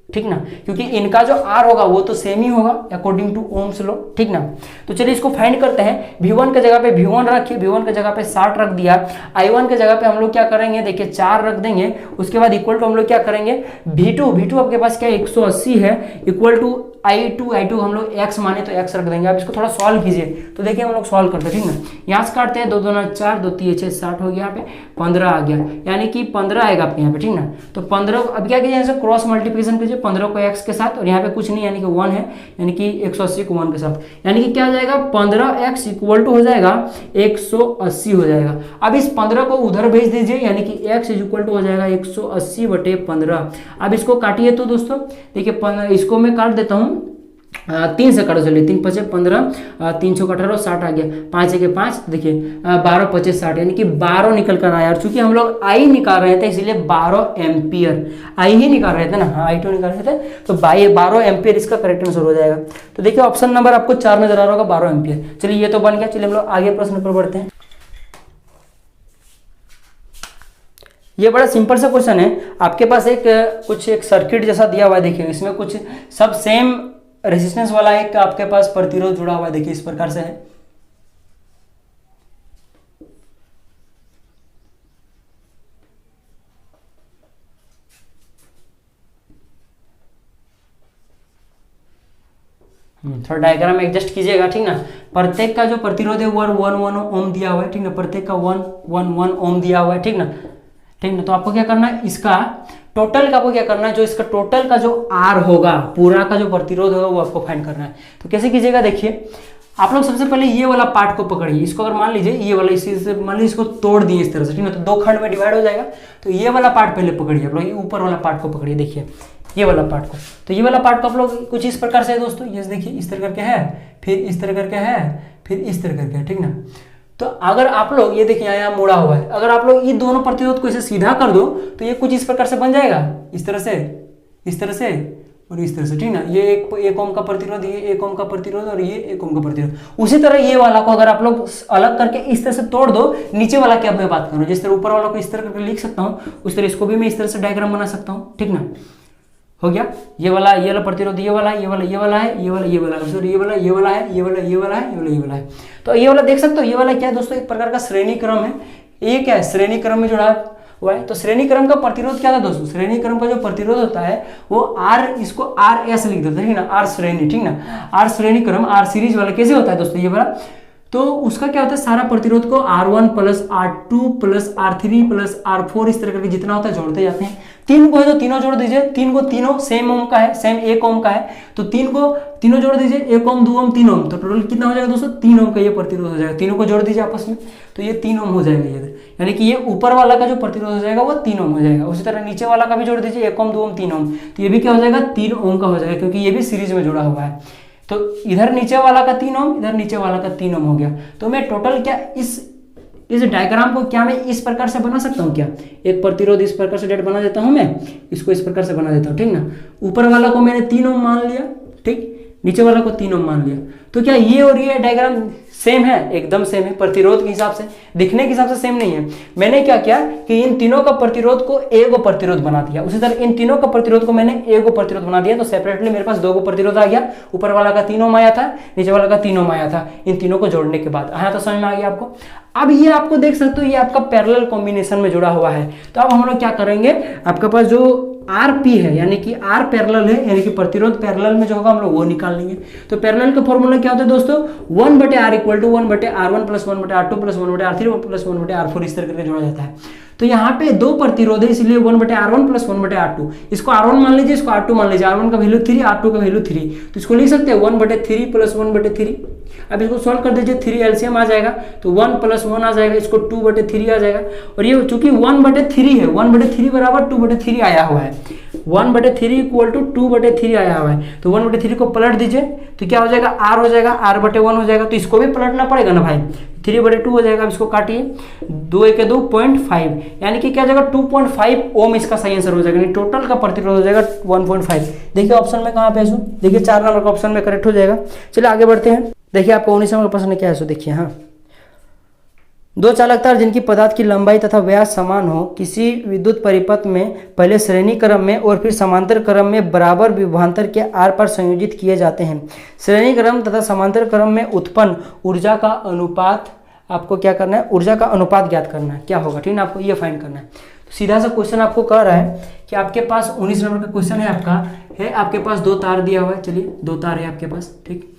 ठीक ना, क्योंकि इनका जो R होगा वो तो सेम ही होगा अकॉर्डिंग टू ओम्स लॉ, ठीक ना। तो चलिए इसको फाइंड करते हैं। V1 के जगह पे V1 रखिए, V1 के जगह पे 60 रख दिया। I1 के जगह पे हम लोग क्या करेंगे, देखिए 4 रख देंगे। उसके बाद इक्वल टू हम लोग क्या करेंगे, V2 आपके पास क्या 180 है, इक्वल टू I2 हम लोग x माने तो x रख देंगे। आप इसको थोड़ा सॉल्व कीजिए, तो देखिए हम लोग सॉल्व करते हैं, ठीक ना। यहाँ से काटते हैं, 2 2 4, 2 3 6 60 हो गया, यहाँ पे 15 आ गया, यानी कि 15 आएगा आपके यहाँ पे, ठीक ना। तो 15 अब क्या कीजिए, क्रॉस मल्टीप्लिकेशन कीजिए 15 को x के साथ, और यहाँ पे कुछ नहीं यानी कि 1 है, यानी कि 180 को 1 के साथ, यानी कि क्या हो जाएगा 15x इक्वल टू हो जाएगा 180 हो जाएगा। अब इस 15 को उधर भेज दीजिए, यानी कि x इक्वल टू हो जाएगा 180/15। अब इसको काटिए तो दोस्तों देखिए, इसको मैं काट देता हूँ 3 से काटो, चलिए 3 5 15, 3 6 18 60 आ गया, 5 1 5, देखिए 12 25 60, यानी कि 12 निकल कर आया। और चूंकि हम लोग आई निकाल रहे थे इसलिए 12 एम्पियर आई ही निकाल रहे थे ना, हाँ I2 निकाल रहे थे, तो 12 एम्पियर इसका करेक्ट आंसर हो जाएगा। तो देखिए ऑप्शन नंबर आपको 4 नजर आ रहा होगा, 12 एम्पियर। चलिए ये तो बन गया। चलिए हम लोग आगे प्रश्न पर बढ़ते हैं। ये बड़ा सिंपल सा क्वेश्चन है। आपके पास एक सर्किट जैसा दिया हुआ है, देखिए इसमें कुछ सब सेम रेजिस्टेंस वाला एक आपके पास प्रतिरोध जुड़ा हुआ है, देखिए इस प्रकार से है। थोड़ा डायग्राम एडजस्ट कीजिएगा, ठीक ना। प्रत्येक का जो प्रतिरोध है वो 1 ओम दिया हुआ है, ठीक ना। प्रत्येक का 1 ओम दिया हुआ है, ठीक ना। तो आपको क्या करना है, इसका टोटल का आपको क्या करना है, जो इसका टोटल का जो R होगा, पूरा का जो प्रतिरोध होगा वो आपको फाइंड करना है। तो कैसे कीजिएगा, देखिए आप लोग सबसे पहले ये वाला पार्ट को पकड़िए। इसको अगर मान लीजिए ये वाला, इसी से मान लीजिए इसको तोड़ दिए इस तरह से, ठीक है, तो 2 खंड में डिवाइड हो जाएगा। तो ये वाला पार्ट पहले पकड़िए आप लोग, ये ऊपर वाला पार्ट को पकड़िए, देखिए ये वाला पार्ट को। तो ये वाला पार्ट को आप लोग कुछ इस प्रकार से है दोस्तों, ये देखिए इस तरह करके है, फिर इस तरह करके है, फिर इस तरह करके है, ठीक ना। तो अगर आप लोग ये देखिए यहाँ मुड़ा हुआ है, अगर आप लोग ये दोनों प्रतिरोध को इसे सीधा कर दो तो ये कुछ इस प्रकार से बन जाएगा, इस तरह से, इस तरह से और इस तरह से, ठीक ना। ये 1 ओम का प्रतिरोध, ये 1 ओम का प्रतिरोध और ये 1 ओम का प्रतिरोध। उसी तरह ये वाला को अगर आप लोग अलग करके इस तरह से तोड़ दो, नीचे वाला की अब मैं बात करूँ, जिस तरह ऊपर वाला को इस तरह करके लिख सकता हूँ, उस तरह इसको भी मैं इस तरह से डायग्राम बना सकता हूँ, ठीक ना। हो गया, ये वाला प्रतिरोध, ये वाला है, ये वाला है, ये वाला है, ये वाला है, ये वाला है, ये वाला है, ये वाला है, ये वाला है, ये वाला है, ये वाला है। तो ये वाला देख सकते हो, ये वाला क्या है दोस्तों, एक प्रकार का श्रेणी क्रम है। ये क्या है, श्रेणी क्रम में जुड़ा हुआ है। तो श्रेणी क्रम का प्रतिरोध क्या था दोस्तों, श्रेणी क्रम का जो प्रतिरोध होता है वो R, इसको RS लिख देते हैं, ठीक ना, R श्रेणी, ठीक ना। R श्रेणी क्रम, R सीरीज वाला कैसे होता है दोस्तों, ये वाला तो उसका क्या होता है, सारा प्रतिरोध को R1 plus R2 plus R3 plus R4 इस तरह करके जितना होता है जोड़ते जाते हैं। 3 को है तो तीनों जोड़ दीजिए, 3 को तीनों सेम ओम का है, सेम 1 ओम का है, तो 3 को तीनों जोड़ दीजिए, 1 ओम 2 ओम 3 ओम, तो टोटल कितना हो जाएगा दोस्तों, 3 ओम का ये प्रतिरोध हो जाएगा। तीनों को जोड़ दीजिए आपस में, तो ये 3 ओम हो जाएगा ये, यानी कि ये ऊपर वाला का जो प्रतिरोध हो जाएगा वो 3 ओम हो जाएगा। उसी तरह नीचे वाला का भी जोड़ दीजिए, 1 ओम 2 ओम 3 ओम, तो ये भी क्या हो जाएगा, 3 ओम का हो जाएगा, क्योंकि ये भी सीरीज में जुड़ा हुआ है। तो इधर नीचे वाला का 3 ओम, इधर नीचे वाला का 3 ओम हो गया। तो मैं टोटल क्या इस डायग्राम को क्या मैं इस प्रकार से बना सकता हूँ, क्या एक प्रतिरोध इस प्रकार से डेट बना देता हूँ, मैं इसको इस प्रकार से बना देता हूँ, ठीक ना। ऊपर वाला को मैंने 3 ओम मान लिया, ठीक, नीचे वाला को 3 ओम मान लिया। तो क्या ये और ये डायग्राम सेम है, एकदम सेम है, प्रतिरोध के हिसाब से, दिखने के हिसाब से सेम नहीं है। मैंने क्या किया कि इन तीनों का प्रतिरोध को एगो प्रतिरोध बना दिया, उसी तरह इन तीनों का प्रतिरोध को मैंने एगो प्रतिरोध बना दिया, तो सेपरेटली मेरे पास 2 गो प्रतिरोध आ गया। ऊपर वाला का 3 ओम आया था, नीचे वाला का 3 ओम आया था। इन तीनों को जोड़ने के बाद आया तो समझ में आ गया आपको। अब ये आपको देख सकते हो, ये आपका पैरेलल कॉम्बिनेशन में जुड़ा हुआ है। तो अब हम लोग क्या करेंगे, आपके पास जो RP है यानी कि R पैरेलल है, यानी कि प्रतिरोध पैरेलल में जो होगा हम लोग वो निकाल लेंगे। तो पैरेलल का फॉर्मूला क्या होता है दोस्तों, 1/R equal to 1/R1 plus 1/R2 plus 1/R3 plus 1/R4 इस तरह करके जोड़ा जाता है। तो यहाँ पे 2 प्रतिरोध है, इसलिए 1/R1 प्लस 1/R2, इसको R1 मान लीजिए, इसको R2 मान लीजिए। R1 का वैल्यू 3, R2 का वैल्यू 3, तो इसको लिख सकते हैं 1/3 प्लस 1/3। अब इसको सॉल्व कर दीजिए, 3 एलसीएम आ जाएगा, तो 1 प्लस 1 आ जाएगा, इसको 2/3 आ जाएगा। और ये चूंकि 1/3 है, 1/3 बराबर 2/3 आया हुआ है, 1/3 इक्वल टू 2/3 आया हुआ है। तो 1/3 को पलट दीजिए, तो क्या हो जाएगा, R हो जाएगा, R/1 हो जाएगा। तो इसको भी पलटना पड़ेगा ना भाई, 3/2 हो जाएगा। अब इसको काटिए, 2 × 2 0.5, यानी कि क्या हो जाएगा 2.5 ओम इसका सही आंसर हो जाएगा। टोटल का प्रतिरोध हो जाएगा 1.5। देखिए ऑप्शन में कहाँ पे है, देखिए 4 नंबर का ऑप्शन में करेक्ट हो जाएगा। चलिए आगे बढ़ते हैं। देखिए आपको 19 नंबर का प्रश्न क्या है, देखिए हाँ, 2 चालक तार जिनकी पदार्थ की लंबाई तथा व्यास समान हो, किसी विद्युत परिपथ में पहले श्रेणी क्रम में और फिर समांतर क्रम में बराबर विभवांतर के आर पर संयोजित किए जाते हैं। श्रेणी क्रम तथा समांतर क्रम में उत्पन्न ऊर्जा का अनुपात, आपको क्या करना है, ऊर्जा का अनुपात ज्ञात करना है, क्या होगा, ठीक है, आपको ये फाइंड करना है। तो सीधा सा क्वेश्चन आपको कह रहा है कि आपके पास 19 नंबर का क्वेश्चन है आपका, है आपके पास 2 तार दिया हुआ है। चलिए 2 तार है आपके पास, ठीक,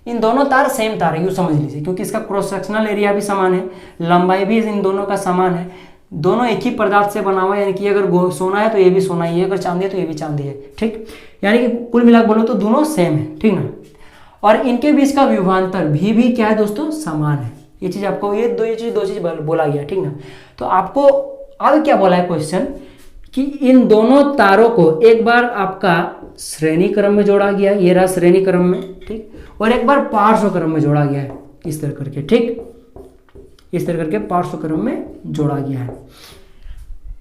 इन दोनों तार सेम तार है, यूँ समझ लीजिए, क्योंकि इसका क्रॉस सेक्शनल एरिया भी समान है, लंबाई भी इन दोनों का समान है, दोनों एक ही पदार्थ से बना हुआ है, यानी कि अगर सोना है तो ये भी सोना ही है, अगर चांदी है तो ये भी चांदी है, ठीक, यानी कि कुल मिलाकर बोलो तो दोनों सेम है, ठीक ना। और इनके बीच का विभवांतर भी क्या है दोस्तों, समान है। ये चीज आपको, ये दो चीज बोला गया, ठीक ना। तो आपको अब क्या बोला है क्वेश्चन कि इन दोनों तारों को एक बार आपका श्रेणी क्रम में जोड़ा गया, ये रहा श्रेणी क्रम में, ठीक, और एक बार पार्श्व क्रम में जोड़ा गया है, इस तरह करके, ठीक, इस तरह करके पार्श्व क्रम में जोड़ा गया है।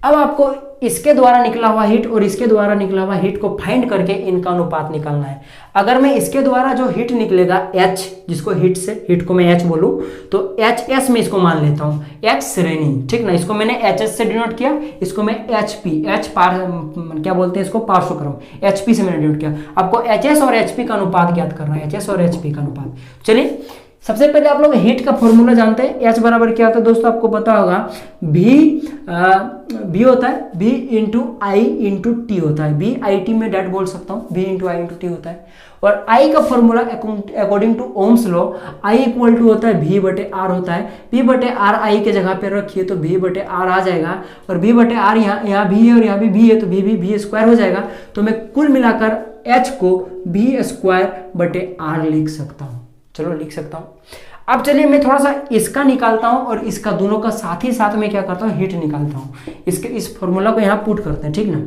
अब आपको इसके द्वारा निकला हुआ हीट और इसके द्वारा निकला हुआ हीट को फाइंड करके इनका अनुपात निकालना है। अगर मैं इसके द्वारा जो हीट निकलेगा H, जिसको हीट को मैं H बोलूं, तो HS में इसको मान लेता हूं, H श्रेणी, ठीक ना, इसको मैंने HS से डिनोट किया, इसको मैं HP, क्या बोलते हैं इसको, पार्श्वक्रम, HP से मैंने डिनोट किया। आपको HS और HP का अनुपात ज्ञात करना है, HS और HP का अनुपात। चलिए सबसे पहले आप लोग हीट का फॉर्मूला जानते हैं, H बराबर क्या होता है दोस्तों, आपको पता होगा, V होता है V into I into T होता है, VIT में डेट बोल सकता हूँ, V into I into T होता है। और I का formula according to Ohm's law I equal to होता है V/R होता है। V/R I के जगह पे रखिए तो V/R आ जाएगा, और V/R यहाँ भी है और यहाँ भी V है, तो V स्क्वायर हो जाएगा। तो मैं कुल मिलाकर H को V²/R लिख सकता हूँ, चलो लिख सकता हूँ। अब चलिए मैं थोड़ा सा इसका निकालता हूं और इसका दोनों का साथ ही साथ में क्या करता हूं, हीट निकालता हूं। इस फॉर्मूला को यहां पुट करते हैं, ठीक ना।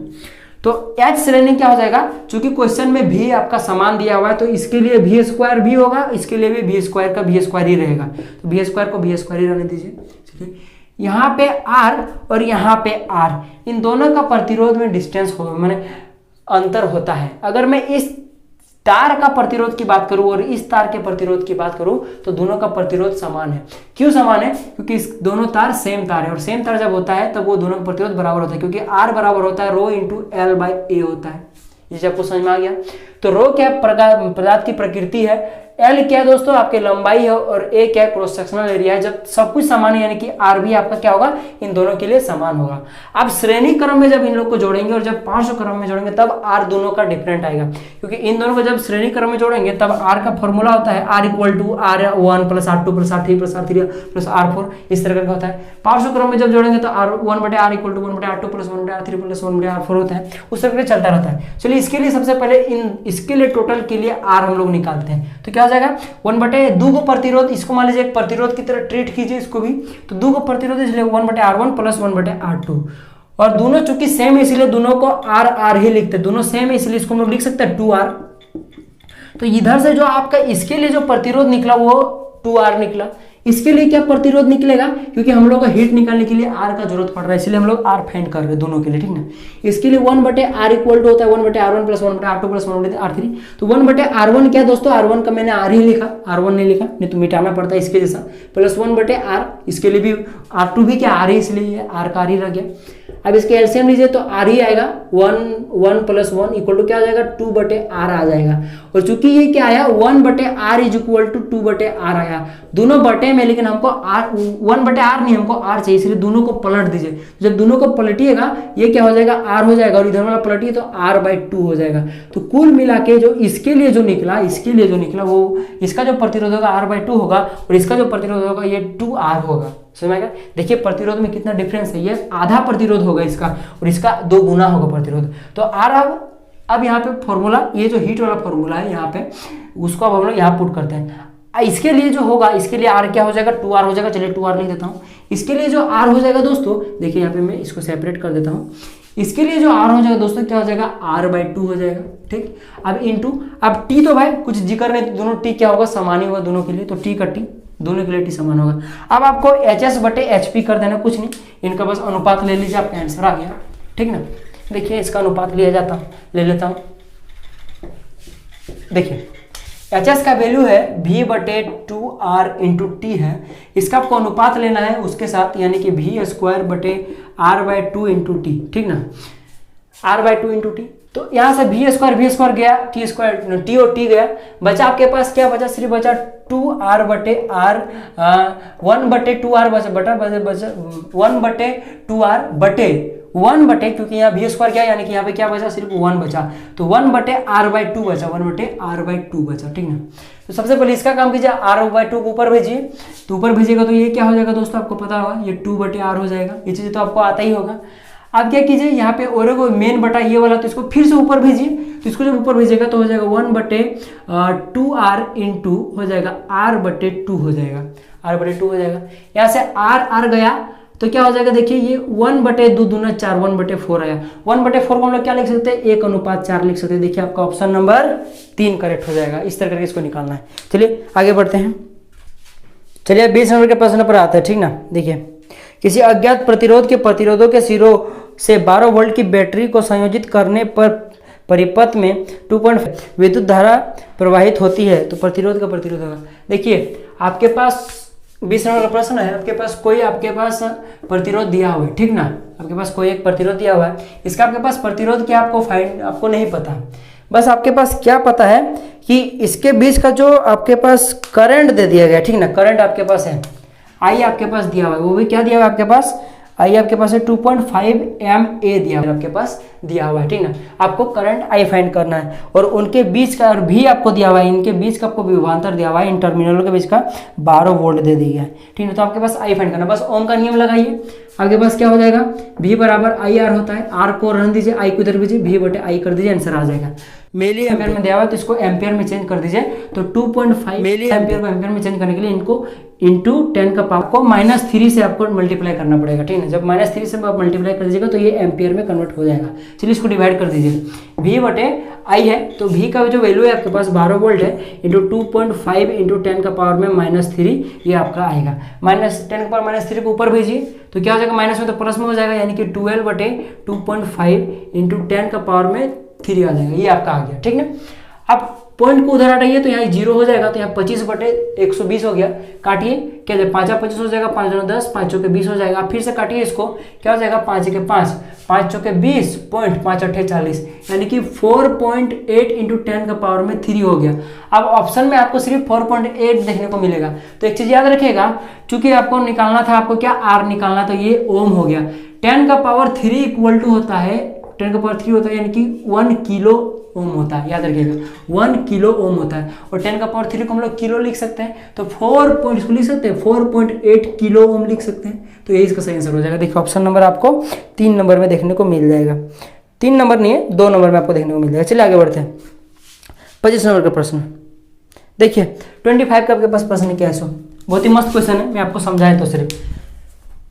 तो H श्रेणी क्या हो जाएगा, चूंकि क्वेश्चन में भी आपका समान दिया हुआ है, तो इसके लिए V² भी होगा, इसके लिए भी V² का V² ही रहेगा, तो V² को V² ही रहने दीजिए। ठीक, यहाँ पे R और यहाँ पे R, इन दोनों का प्रतिरोध में डिस्टेंस हो, माने अंतर होता है। अगर मैं इस तार का प्रतिरोध की बात करूं और इस तार के प्रतिरोध की बात करूं तो दोनों का प्रतिरोध समान है। क्यों समान है, क्योंकि इस दोनों तार सेम तार है, और सेम तार जब होता है तब वो दोनों का प्रतिरोध बराबर होता है, क्योंकि R बराबर होता है ρ × L/A होता है। ये आपको समझ में आ गया। तो रो क्या पदार्थ की प्रकृति है, एल क्या है दोस्तों आपके लंबाई है, और ए क्या है क्रॉस सेक्शनल एरिया है। जब सब कुछ समान है यानी कि आर भी आपका क्या होगा, इन दोनों के लिए समान होगा। अब श्रेणी क्रम में जब इन लोग को जोड़ेंगे और जब पार्श्व क्रम में जोड़ेंगे तब आर दोनों का डिफरेंट आएगा, क्योंकि इन दोनों को जब श्रेणी क्रम में जोड़ेंगे तब आर का फॉर्मूला होता है R equal to R1 plus R2 plus R3 plus R3 plus R4, इस तरह का होता है। पार्श्व क्रम में जब जोड़ेंगे तो R1/R equal to 1/R2 plus 1/R3 plus 1/R4 होता है, उस तरह चलता रहता है। चलिए इसके लिए सबसे पहले इसके लिए टोटल के लिए आर हम लोग निकालते हैं, तो क्या हो जाएगा 1/2 को प्रतिरोध, इसको मान लीजिए एक प्रतिरोध की तरह ट्रीट कीजिए इसको भी, तो 2 को प्रतिरोध इसलिए 1/R1 प्लस 1/R2, और दोनों चूंकि सेम है इसलिए दोनों को आर आर ही लिखते हैं, दोनों सेम है इसलिए इसको हम लोग लिख सकते हैं 2R। तो इधर से जो आपका इसके लिए जो प्रतिरोध निकला वो 2R निकला, इसके लिए क्या प्रतिरोध निकलेगा, क्योंकि हम लोग को हीट निकालने के लिए आर का जरूरत पड़ रहा है इसलिए हम लोग आर फाइंड कर रहे हैं दोनों के लिए, ठीक ना। इसके लिए 1/R इक्वल टू होता है 1/R1 plus 1/R2 plus 1/R3, तो 1/R1 क्या दोस्तों, R1 का मैंने R ही लिखा, R1 नहीं लिखा, नहीं तो मिटाना पड़ता है इसके जैसा, प्लस 1/R, इसके लिए भी R2 भी क्या R ही, इसलिए R का R ही रह गया। अब इसके एलसीएम लीजिए तो R ही आएगा, 1 प्लस 1 इक्वल टू क्या आ जाएगा 2/R आ जाएगा, और चूंकि ये क्या आया 1/R is equal to 2/R आया, दोनों बटे में, लेकिन हमको R 1/R नहीं हमको R चाहिए, इसलिए दोनों को पलट दीजिए। जब दोनों को पलटिएगा ये क्या हो जाएगा R हो जाएगा, और इधर वाला पलटिए तो R/2 हो जाएगा। तो कुल मिला के जो इसके लिए जो निकला वो इसका जो प्रतिरोध होगा R/2 होगा, और इसका जो प्रतिरोध होगा ये 2R होगा। समझ में आएगा, देखिए प्रतिरोध में कितना डिफरेंस है, ये आधा प्रतिरोध होगा इसका और इसका 2 गुना होगा प्रतिरोध। तो आर अब यहाँ पे फॉर्मूला, ये जो हीट वाला फॉर्मूला है यहाँ पे, उसको अब हम लोग यहाँ पुट करते हैं। इसके लिए जो होगा, इसके लिए आर क्या हो जाएगा 2R हो जाएगा, चलिए 2R लिख देता हूँ। इसके लिए जो आर हो जाएगा दोस्तों, देखिए यहाँ पे मैं इसको सेपरेट कर देता हूँ। इसके लिए जो आर हो जाएगा दोस्तों क्या हो जाएगा R/2 हो जाएगा, ठीक। अब इनटू, अब टी तो भाई कुछ जिक्र नहीं, दोनों टी क्या होगा समान ही होगा दोनों के लिए, तो टी का टी दोनों के लिए टी समान होगा। अब आपको HS/HP कर देना, कुछ नहीं, इनका बस अनुपात ले लीजिए, आपका आंसर आ गया, ठीक ना। देखिए इसका अनुपात लिया जाता हूँ, ले लेता हूँ। देखिए HS का वैल्यू है V/2R इंटू टी है, इसका आपको अनुपात लेना है उसके साथ, यानी कि V² R/2 इंटू टी, ठीक ना, R/2 इंटू टी। तो यहाँ से V² गया, T और T गया, बचा आपके पास क्या बचा, सिर्फ बचा 2R/R 1/2R बचा 1/2R बटे क्योंकि यहाँ V² क्या यानी कि यहाँ पे क्या बचा, सिर्फ 1 बचा, तो 1/R/2 बचा, 1/R/2 बचा, ठीक ना। तो सबसे पहले इसका काम कीजिए, R/2 को ऊपर भेजिए, तो ऊपर भेजिएगा तो ये क्या हो जाएगा दोस्तों, आपको पता होगा ये 2/R हो जाएगा, ये चीज़ तो आपको आता ही होगा। अब क्या कीजिए, यहाँ पे और को मेन बटा ये वाला, तो इसको फिर से ऊपर भेजिए, तो इसको जब ऊपर भेजिएगा तो हो जाएगा 1/2R इंटू हो जाएगा R/2 हो जाएगा, R/2 हो जाएगा। यहाँ से R गया तो क्या हो जाएगा, देखिए ये 1/2 दूना 4, 1/4 आया, 1/4 को हम लोग क्या लिख सकते हैं 1:4 लिख सकते हैं। देखिए आपका ऑप्शन नंबर 3 करेक्ट हो जाएगा, इस तरह करके इसको निकालना है। चलिए आगे बढ़ते हैं, चलिए 20 नंबर के प्रश्न पर आते हैं, ठीक ना। देखिए किसी अज्ञात प्रतिरोध के प्रतिरोधों के सिरों से 12 वोल्ट की बैटरी को संयोजित करने पर परिपथ में 2.5 विद्युत धारा प्रवाहित होती है, तो प्रतिरोध का प्रतिरोध होगा। देखिए आपके पास 20 नंबर का प्रश्न है, आपके पास प्रतिरोध दिया हुआ है, ठीक ना, आपके पास कोई एक प्रतिरोध दिया हुआ है, इसका आपके पास प्रतिरोध क्या आपको नहीं पता, बस आपके पास क्या पता है कि इसके बीच का जो आपके पास करंट दे दिया गया, ठीक ना, करंट आपके पास है, आई आपके पास दिया हुआ है, वो भी क्या दिया हुआ है आपके पास, आई आपके पास है 2.5 MA दिया हुआ है, आपके पास दिया हुआ है, ठीक ना। आपको करंट आई फाइंड करना है, और उनके बीच का और भी आपको दिया हुआ है, इनके बीच का आपको विभवांतर दिया हुआ है, इन टर्मिनलों के बीच का 12 वोल्ट दे दिया है, ठीक है। तो आपके पास आई फाइंड करना, बस ओम का नियम लगाइए, आपके पास क्या हो जाएगा V बराबर IR होता है, R को रहने दीजिए, I को इधर भेजिए, V/I कर दीजिए, आंसर आ जाएगा। मिली एम्पियर में दिया हुआ है तो इसको एम्पियर में चेंज कर दीजिए, तो 2.5 मिली एम्पियर को एम्पियर में चेंज करने के लिए इनको इंटू 10 का पावर को -3 से आपको मल्टीप्लाई करना पड़ेगा, ठीक है। जब -3 से आप मल्टीप्लाई कर दीजिएगा तो ये एम्पियर में कन्वर्ट हो जाएगा। चलिए इसको डिवाइड कर दीजिए, V/I है तो V का जो वैल्यू है आपके पास 12 वोल्ट है, इंटू 2.5 इंटू 10 का पावर में -3 ये आपका आएगा। -10 का पावर -3 को ऊपर भेजिए तो क्या हो जाएगा, माइनस में तो प्लस में हो जाएगा, यानी कि 12/2.5 इंटू 10 का पावर में 3 आ जाएगा, ये आपका आ गया, ठीक है। अब पॉइंट को उधर हटाइए तो यहाँ 0 हो जाएगा, तो यहाँ 25/120 हो गया, काटिए क्या जाए 5 25 हो जाएगा, 5 2 10, 5 चौके 20 हो जाएगा। फिर से काटिए इसको, क्या हो जाएगा 5 के 5, 5 चौके 20 पॉइंट 5 अट्ठे 40, यानी कि 4.8 इंटू 10 का पावर में 3 हो गया। अब ऑप्शन में आपको सिर्फ 4.8 देखने को मिलेगा। तो एक चीज याद रखिएगा, चूंकि आपको निकालना था, आपको क्या आर निकालना, तो ये ओम हो गया। 10 का पावर 3 इक्वल टू होता है 10 का पावर 3 होता है, यानी कि 1 किलो ओम होता है, याद रखिएगा 1 किलो ओम होता है। और 10 का पावर 3 को हम लोग किलो लिख सकते हैं, तो 4 लिख सकते हैं, 4.8 किलो ओम लिख सकते हैं। तो यही इसका सही आंसर हो जाएगा। देखिए ऑप्शन नंबर आपको 3 नंबर में देखने को मिल जाएगा। 3 नंबर नहीं है, 2 नंबर में आपको देखने को मिल जाएगा। चलिए आगे बढ़ते हैं। 25 नंबर का प्रश्न देखिए, 25 का आपके पास प्रश्न क्या है। सो बहुत ही मस्त क्वेश्चन है, मैं आपको समझाया तो सिर्फ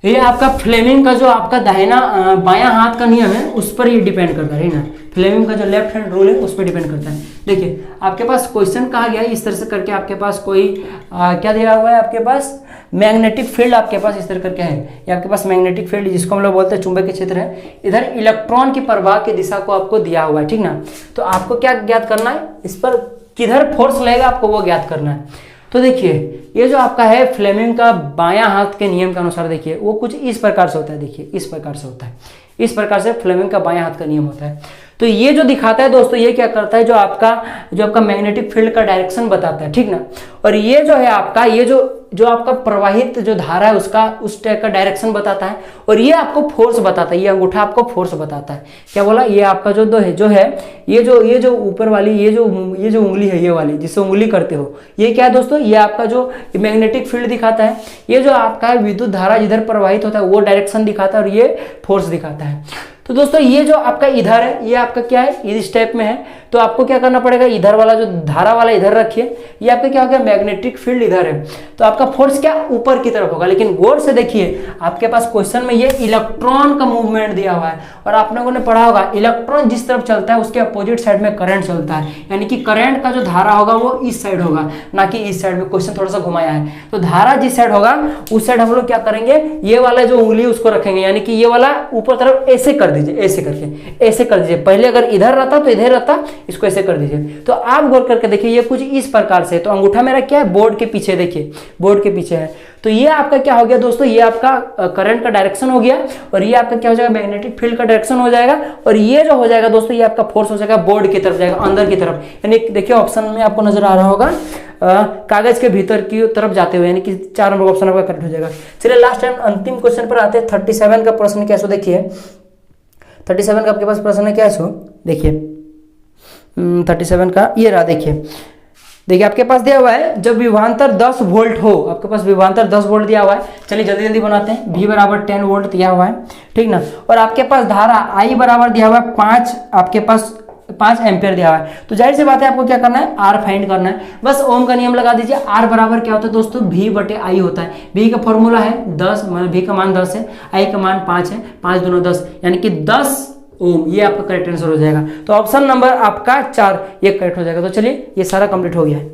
ये आपका फ्लेमिंग का जो आपका दाहिना बायां हाथ का नियम है उस पर ये डिपेंड करता है ना। फ्लेमिंग का जो लेफ्ट हैंड रूल है उस पर डिपेंड करता है। देखिए आपके पास क्वेश्चन कहा गया है इस तरह से करके, आपके पास कोई क्या दिया हुआ है, आपके पास मैग्नेटिक फील्ड आपके पास इस तरह करके है। ये आपके पास मैग्नेटिक फील्ड जिसको हम लोग बोलते हैं चुंबकीय क्षेत्र है। इधर इलेक्ट्रॉन की प्रवाह की दिशा को आपको दिया हुआ है, ठीक ना। तो आपको क्या ज्ञात करना है, इस पर किधर फोर्स लगेगा आपको वो ज्ञात करना है। तो देखिए ये जो आपका है फ्लेमिंग का बायां हाथ के नियम के अनुसार देखिए वो कुछ इस प्रकार से होता है। देखिए इस प्रकार से होता है, इस प्रकार से फ्लेमिंग का बायां हाथ का नियम होता है। तो ये जो दिखाता है दोस्तों, ये क्या करता है, जो आपका मैग्नेटिक फील्ड का डायरेक्शन बताता है, ठीक ना। और ये जो है आपका, ये जो आपका प्रवाहित जो धारा है उसका उस टाइप का डायरेक्शन बताता है। और ये आपको फोर्स बताता है, ये अंगूठा आपको फोर्स बताता है। क्या बोला, ये आपका जो है ये जो ऊपर वाली ये जो उंगली है, ये वाली जिससे उंगली करते हो, ये क्या है दोस्तों, ये आपका जो मैग्नेटिक फील्ड दिखाता है। ये जो आपका विद्युत धारा जिधर प्रवाहित होता है वो डायरेक्शन दिखाता है और ये फोर्स दिखाता है। तो दोस्तों ये जो आपका इधर है, ये आपका क्या है, ये इस टाइप में है। तो आपको क्या करना पड़ेगा, इधर वाला जो धारा वाला इधर रखिए, ये आपका क्या हो गया, मैग्नेटिक फील्ड इधर है। तो आपका फोर्स क्या ऊपर की तरफ होगा। लेकिन गौर से देखिए आपके पास क्वेश्चन में ये इलेक्ट्रॉन का मूवमेंट दिया हुआ है, और आप लोगों ने पढ़ा होगा इलेक्ट्रॉन जिस तरफ चलता है उसके अपोजिट साइड में करंट चलता है। यानी कि करंट का जो धारा होगा वो इस साइड होगा, ना कि इस साइड में। क्वेश्चन थोड़ा सा घुमाया है। तो धारा जिस साइड होगा उस साइड हम लोग क्या करेंगे, ये वाला जो उंगली उसको रखेंगे, यानी कि ये वाला ऊपर तरफ ऐसे कर दीजिए, ऐसे करके ऐसे कर दीजिए। पहले अगर इधर रहता तो इधर रहता, इसको ऐसे कर दीजिए। तो आप गौर करके देखिए ये कुछ इस प्रकार से। तो अंगूठा मेरा क्या है, बोर्ड के पीछे, देखिए बोर्ड के पीछे है। तो ये आपका क्या हो गया दोस्तों, ये आपका करंट का डायरेक्शन हो गया, और ये आपका क्या हो जाएगा, मैग्नेटिक फील्ड का डायरेक्शन हो जाएगा। और ये जो हो जाएगा दोस्तों, ये आपका फोर्स हो जाएगा बोर्ड की तरफ जाएगा, अंदर की तरफ। यानी देखिए ऑप्शन में आपको नजर आ रहा होगा कागज के भीतर की तरफ जाते हुए, यानी कि 4 नंबर ऑप्शन आपका करेक्ट हो जाएगा। चलिए लास्ट टाइम अंतिम क्वेश्चन पर आते हैं। 37 का प्रश्न क्या है, सो देखिए 37 का आपके पास प्रश्न है क्या है, सो देखिए 37 का ये रहा। देखिए आपके पास दिया हुआ है जब विभवांतर 10 वोल्ट हो, आपके पास विभवांतर 10 वोल्ट दिया हुआ है। चलिए जल्दी जल्दी बनाते हैं। V बराबर 10 वोल्ट दिया हुआ है, ठीक ना। और आपके पास धारा I बराबर दिया हुआ है 5, आपके पास 5 एम्पियर दिया हुआ है। तो जाहिर सी बात है आपको क्या करना है, R फाइंड करना है। बस ओम का नियम लगा दीजिए। R बराबर क्या होता है दोस्तों, V/I होता है। V का फॉर्मूला है 10, V का मान 10 है, I का मान 5 है, 5 दूना 10, यानी कि 10 ओम। ये आपका करेक्ट आंसर हो जाएगा। तो ऑप्शन नंबर आपका 4 ये करेक्ट हो जाएगा। तो चलिए ये सारा कंप्लीट हो गया है।